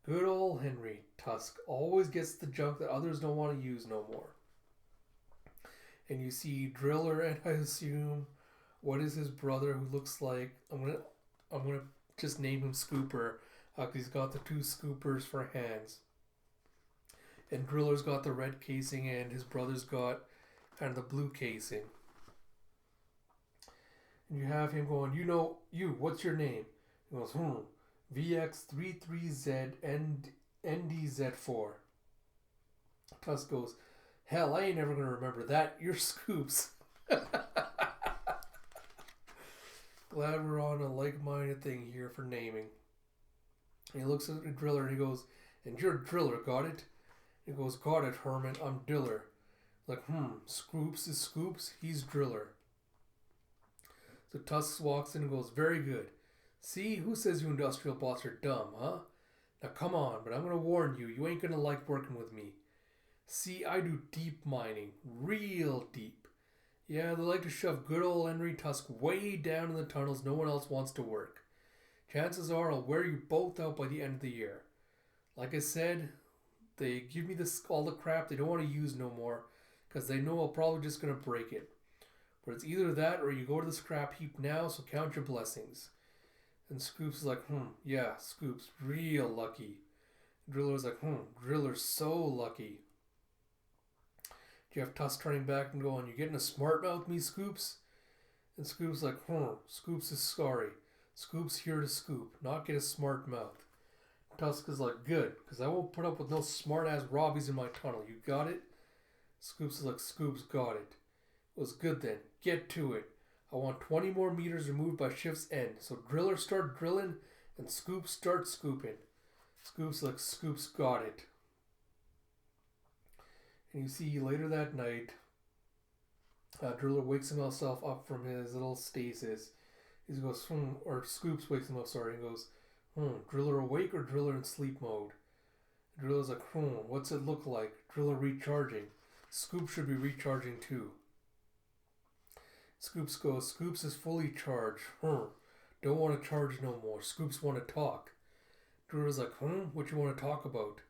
Good old Henry Tusk always gets the junk that others don't want to use no more. And you see Driller, and I assume what is his brother who looks like I'm gonna just name him Scooper because he's got the two scoopers for hands. And Driller's got the red casing and his brother's got kind of the blue casing. And you have him going, what's your name? He goes, VX33Z NDZ4. Tusk goes, hell, I ain't never going to remember that. You're Scoops. Glad we're on a like-minded thing here for naming. And he looks at the Driller and he goes, and you're Driller, got it? He goes, got it, Herman, I'm Diller. Like, Scoops is Scoops, he's Driller. So Tusk walks in and goes, very good. See, who says you industrial bots are dumb, huh? Now come on, but I'm going to warn you, you ain't going to like working with me. See, I do deep mining, real deep. Yeah, they like to shove good old Henry Tusk way down in the tunnels no one else wants to work. Chances are I'll wear you both out by the end of the year. Like I said, they give me all the crap they don't want to use no more because they know I'm probably just going to break it. But it's either that or you go to the scrap heap now, so count your blessings. And Scoops is like, yeah, Scoops, real lucky. Driller's like, Driller's so lucky. Jeff Tusk turning back and going, you getting a smart mouth, me, Scoops? And Scoops like, Scoops is sorry. Scoops here to scoop, not get a smart mouth. Tusk is like, good, because I won't put up with no smart-ass Robbies in my tunnel. You got it? Scoops is like, Scoops got it. It was good then. Get to it. I want 20 more meters removed by shift's end. So Driller start drilling and Scoops start scooping. Scoops like, Scoops got it. And you see later that night, Driller wakes himself up from his little stasis. He goes, or Scoops wakes him up, and goes, Driller awake or Driller in sleep mode? Driller's like, what's it look like? Driller recharging. Scoops should be recharging too. Scoops goes, Scoops is fully charged. Don't want to charge no more. Scoops want to talk. Driller's like, what you want to talk about?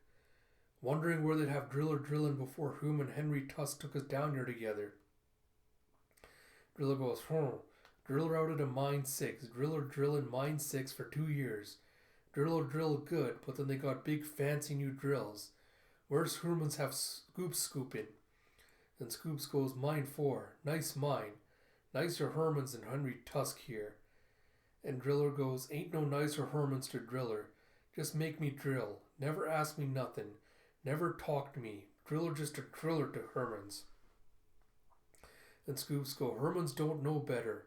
Wondering where they'd have Driller drilling before whom and Henry Tusk took us down here together. Driller goes, Driller out at Mine 6. Driller drilling Mine 6 for 2 years. Driller drill good, but then they got big fancy new drills. Where's Herman's have Scoops scooping? Then Scoops goes, Mine 4. Nice mine. Nicer Hermans than Henry Tusk here. And Driller goes, ain't no nicer Hermans to Driller. Just make me drill. Never ask me nothing. Never talk to me. Driller just a driller to Hermans. And Scoops go, Hermans don't know better.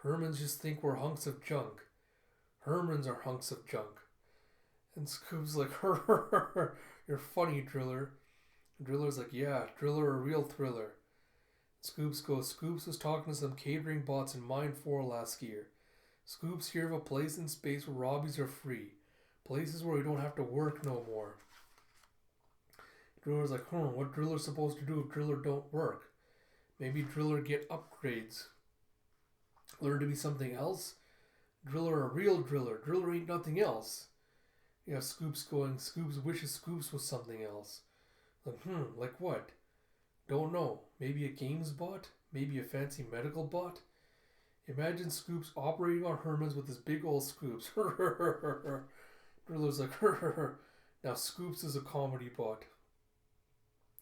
Hermans just think we're hunks of junk. Hermans are hunks of junk. And Scoops like, you're funny, Driller. And Driller's like, yeah, Driller a real thriller. Scoops goes, Scoops was talking to some catering bots in Mine 4 last year. Scoops hear of a place in space where Robbies are free. Places where we don't have to work no more. Driller's like, what Driller's supposed to do if Driller don't work? Maybe Driller get upgrades. Learn to be something else? Driller a real Driller. Driller ain't nothing else. Yeah, Scoops going, Scoops wishes Scoops was something else. Like, like what? Don't know. Maybe a games bot? Maybe a fancy medical bot? Imagine Scoops operating on Hermans with his big old Scoops. Driller's like, now Scoops is a comedy bot.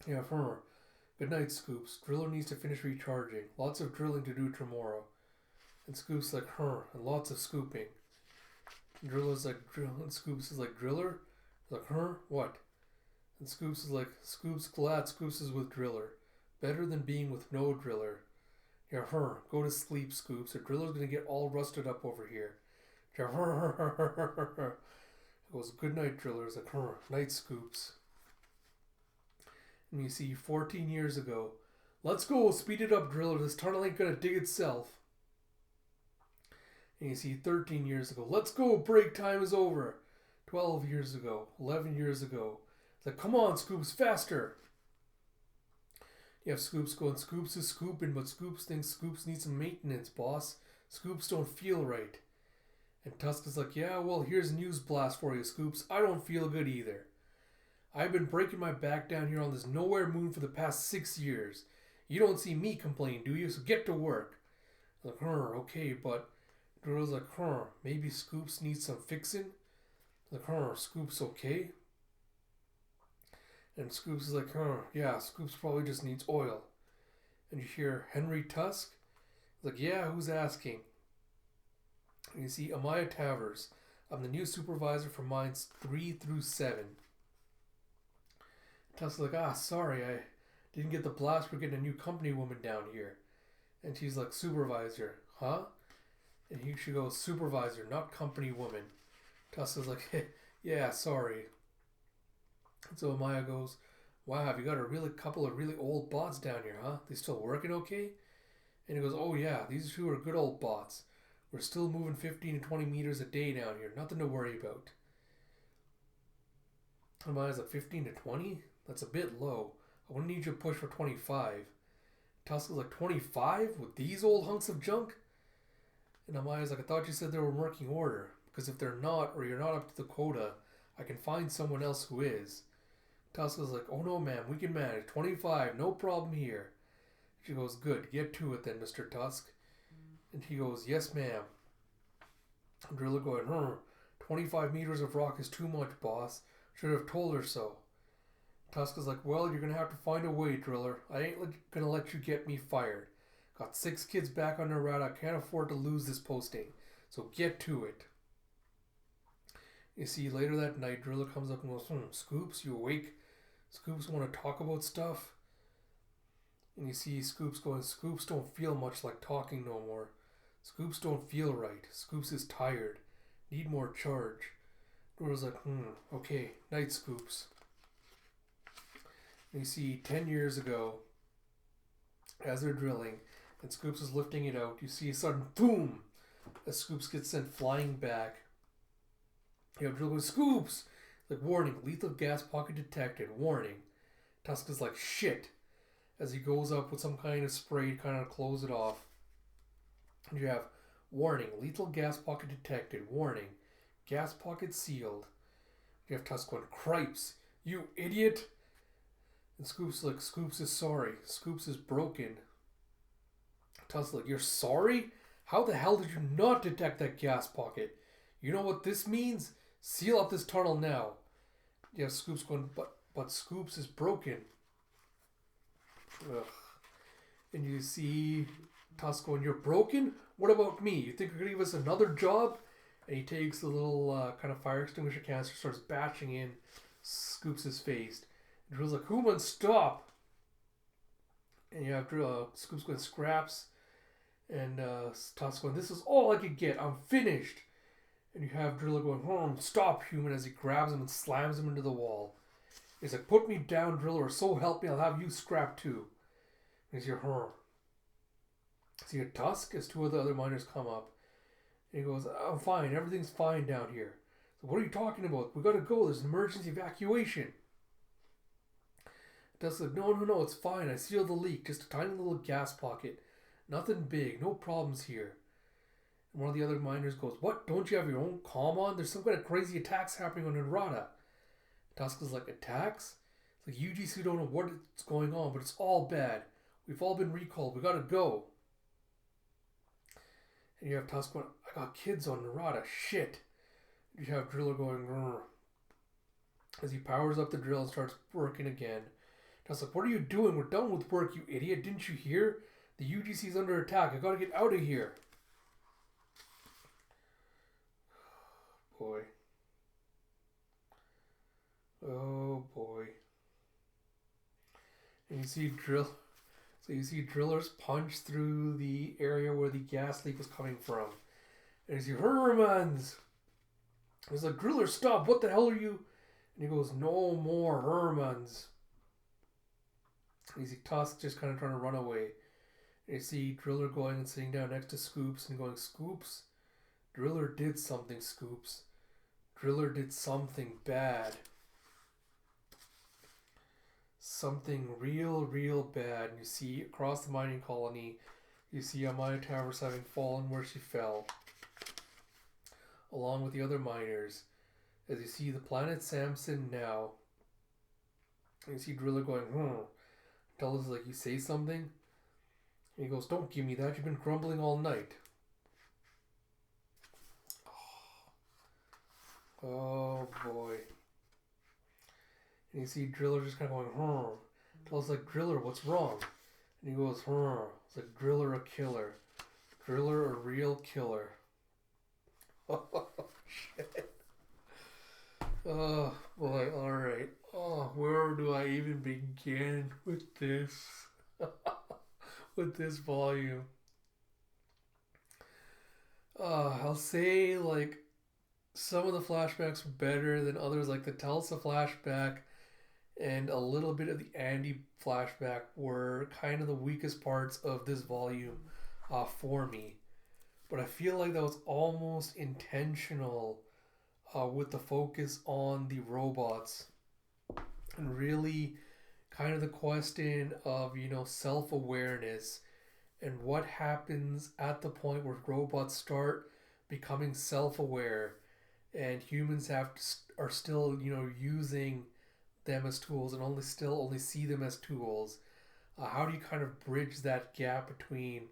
Yeah, Good night, Scoops. Driller needs to finish recharging. Lots of drilling to do tomorrow. And Scoops like, and lots of scooping. And Driller's like, and Scoops is like, Driller? Like, what? And Scoops is like, Scoops glad Scoops is with Driller. Better than being with no Driller. Yeah, go to sleep, Scoops, or Driller's gonna get all rusted up over here. Yeah, It goes, good night, Driller. It's like, night, Scoops. And you see 14 years ago, let's go, speed it up, Driller. This tunnel ain't gonna dig itself. And you see 13 years ago, let's go, break time is over. 12 years ago, 11 years ago. It's like, come on, Scoops, faster. You have Scoops going, Scoops is scooping, but Scoops thinks Scoops needs some maintenance, boss. Scoops don't feel right. And Tusk is like, yeah, well, here's a news blast for you, Scoops. I don't feel good either. I've been breaking my back down here on this nowhere moon for the past 6 years. You don't see me complain, do you? So get to work. I'm like, okay, but Driller's like, maybe Scoops needs some fixing? I'm like, Scoops okay? And Scoops is like, yeah, Scoops probably just needs oil. And you hear Henry Tusk? He's like, yeah, who's asking? And you see Amaya Tavers. I'm the new supervisor for mines 3 through 7. Tusk's like, sorry, I didn't get the blast for getting a new company woman down here. And she's like, supervisor, huh? And she goes, supervisor, not company woman. Tusk is like, yeah, sorry. And so Amaya goes, wow, have you got a couple of really old bots down here, huh? They still working okay? And he goes, oh yeah, these two are good old bots. We're still moving 15 to 20 meters a day down here. Nothing to worry about. Amaya's like, 15 to 20? That's a bit low. I wouldn't need you to push for 25. Tusk is like, 25? With these old hunks of junk? And Amaya's like, I thought you said they were in working order. Because if they're not, or you're not up to the quota, I can find someone else who is. Tusk is like, oh no, ma'am, we can manage. 25, no problem here. She goes, good, get to it then, Mr. Tusk. And he goes, yes, ma'am. Driller going, 25 meters of rock is too much, boss. Should have told her so. Tusk is like, well, you're going to have to find a way, Driller. I ain't going to let you get me fired. Got 6 kids back on the route. I can't afford to lose this posting. So get to it. You see, later that night, Driller comes up and goes, Scoops, you awake? Scoops want to talk about stuff? And you see Scoops going, Scoops don't feel much like talking no more. Scoops don't feel right. Scoops is tired. Need more charge. Driller's like, okay, night, Scoops. And you see 10 years ago, as they're drilling, and Scoops is lifting it out, you see a sudden boom as Scoops gets sent flying back. You have Driller going, Scoops! Like, warning, lethal gas pocket detected. Warning. Tusk is like, shit. As he goes up with some kind of spray to kind of close it off. And you have, warning, lethal gas pocket detected. Warning, gas pocket sealed. You have Tusk going, cripes, you idiot! And Scoops is like, Scoops is sorry. Scoops is broken. Tusk is like, you're sorry? How the hell did you not detect that gas pocket? You know what this means? Seal up this tunnel now. You have Scoops going, but Scoops is broken. Ugh. And you see Tusk going, you're broken? What about me? You think you're going to give us another job? And he takes a little kind of fire extinguisher canister, starts bashing in Scoops' face. And Drill's like, Human, stop! And you have Scoops going, scraps. And Tusk going, this is all I could get. I'm finished. And you have Driller going, stop, Human, as he grabs him and slams him into the wall. He's like, put me down, Driller, or so help me, I'll have you scrapped too. And he's here, See a Tusk as 2 of the other miners come up. And he goes, I'm fine, everything's fine down here. So what are you talking about? We gotta go, there's an emergency evacuation. Tusk's like, no, it's fine, I sealed the leak, just a tiny little gas pocket. Nothing big, no problems here. And one of the other miners goes, what, don't you have your own comm on? There's some kind of crazy attacks happening on Nerada. Tusk is like, attacks? It's like, UGC don't know what's going on, but it's all bad. We've all been recalled, we gotta go. And you have Tusk going, I got kids on Nerada, shit. You have Driller going, as he powers up the drill and starts working again. was like, what are you doing? We're done with work, you idiot. Didn't you hear? The UGC's under attack. I gotta get out of here. Boy. Oh boy. And you see drillers punch through the area where the gas leak was coming from. And you see Hermans. He's like, Driller, stop! What the hell are you? And he goes, no more Hermans. And you see Tusk just kind of trying to run away. And you see Driller going and sitting down next to Scoops and going, Scoops, Driller did something, Scoops. Driller did something bad. Something real, real bad. And you see across the mining colony, you see Amaya Towers having fallen where she fell, along with the other miners. As you see the planet Samson now, and you see Driller going, Tell us, like, you say something? And he goes, don't give me that. You've been grumbling all night. Oh boy. And you see Driller just kind of going, Tell us, like, Driller, what's wrong? And he goes, It's like, Driller a killer. Driller a real killer. Oh, shit. Oh, boy, alright. Oh, where do I even begin with this? With this volume? I'll say, like, some of the flashbacks were better than others. Like, the Telsa flashback and a little bit of the Andy flashback were kind of the weakest parts of this volume for me. But I feel like that was almost intentional with the focus on the robots. And really kind of the question of, self-awareness and what happens at the point where robots start becoming self-aware and humans are still, using them as tools and only see them as tools. How do you kind of bridge that gap between,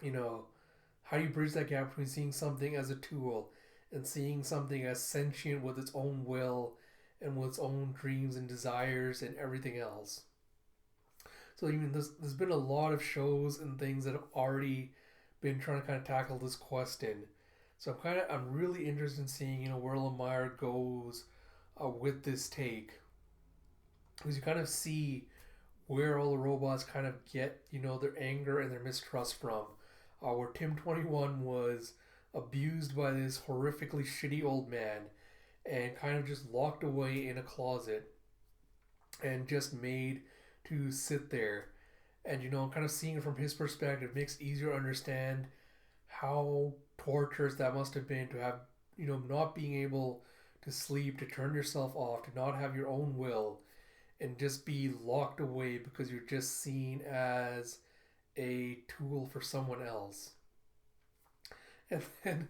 how do you bridge that gap between seeing something as a tool and seeing something as sentient with its own will and with its own dreams and desires and everything else? So there's been a lot of shows and things that have already been trying to kind of tackle this question. So I'm really interested in seeing where Lemire goes with this take, because you kind of see where all the robots kind of get their anger and their mistrust from. Where Tim 21 was abused by this horrifically shitty old man and kind of just locked away in a closet and just made to sit there. And kind of seeing it from his perspective makes it easier to understand how torturous that must have been to have not being able to sleep, to turn yourself off, to not have your own will, and just be locked away because you're just seen as a tool for someone else. And then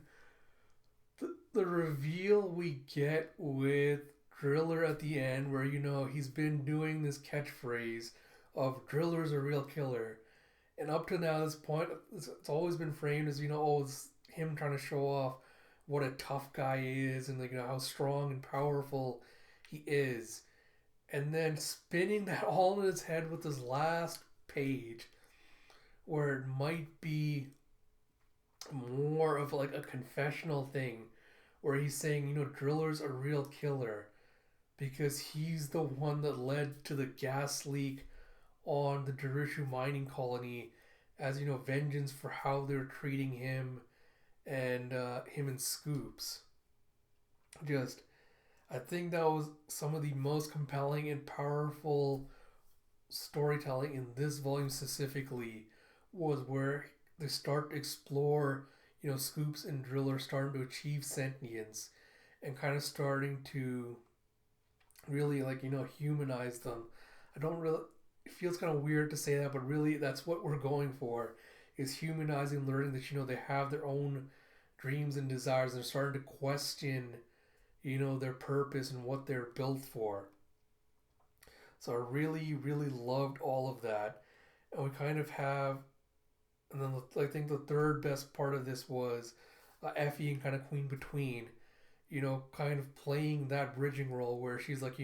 the reveal we get with Driller at the end, where he's been doing this catchphrase of Driller's a real killer, and up to now this point it's always been framed as it's him trying to show off what a tough guy is and how strong and powerful he is, and then spinning that all in his head with this last page where it might be more of like a confessional thing where he's saying Driller's a real killer because he's the one that led to the gas leak on the Darishu mining colony as vengeance for how they're treating him and Scoops. I think that was some of the most compelling and powerful storytelling in this volume specifically, was where they start to explore Scoops and Driller starting to achieve sentience and kind of starting to really humanize them. It feels kind of weird to say that, but really that's what we're going for, is humanizing, learning that they have their own dreams and desires and they're starting to question their purpose and what they're built for. So I really, really loved all of that. And we kind of have, and then I think the third best part of this was Effie and kind of Queen Between, kind of playing that bridging role where she's like,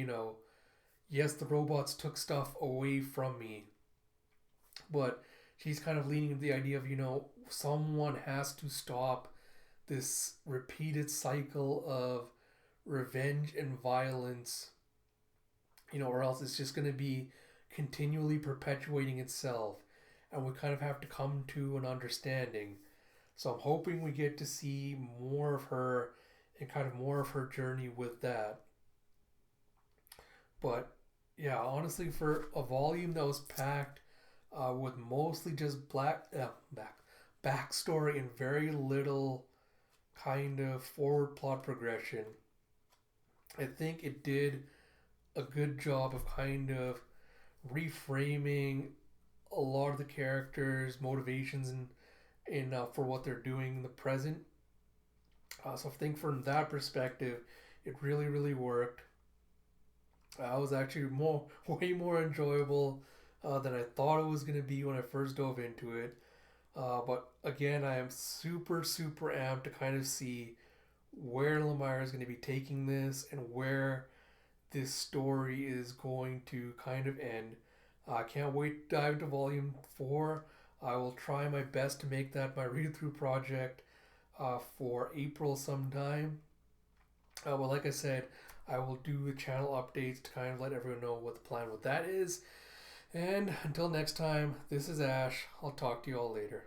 yes, the robots took stuff away from me, but she's kind of leaning to the idea of, someone has to stop this repeated cycle of revenge and violence, or else it's just going to be continually perpetuating itself. And we kind of have to come to an understanding. So I'm hoping we get to see more of her and kind of more of her journey with that. But yeah, honestly, for a volume that was packed with mostly just backstory and very little kind of forward plot progression, I think it did a good job of kind of reframing a lot of the characters' motivations and in for what they're doing in the present. So I think from that perspective, it really really worked. It was actually way more enjoyable than I thought it was going to be when I first dove into it. But again, I am super super amped to kind of see where Lemire is going to be taking this and where this story is going to kind of end. I can't wait to dive into Volume 4. I will try my best to make that my read through project for April sometime. Well, like I said, I will do the channel updates to kind of let everyone know what the plan with that is. And until next time, this is Ash. I'll talk to you all later.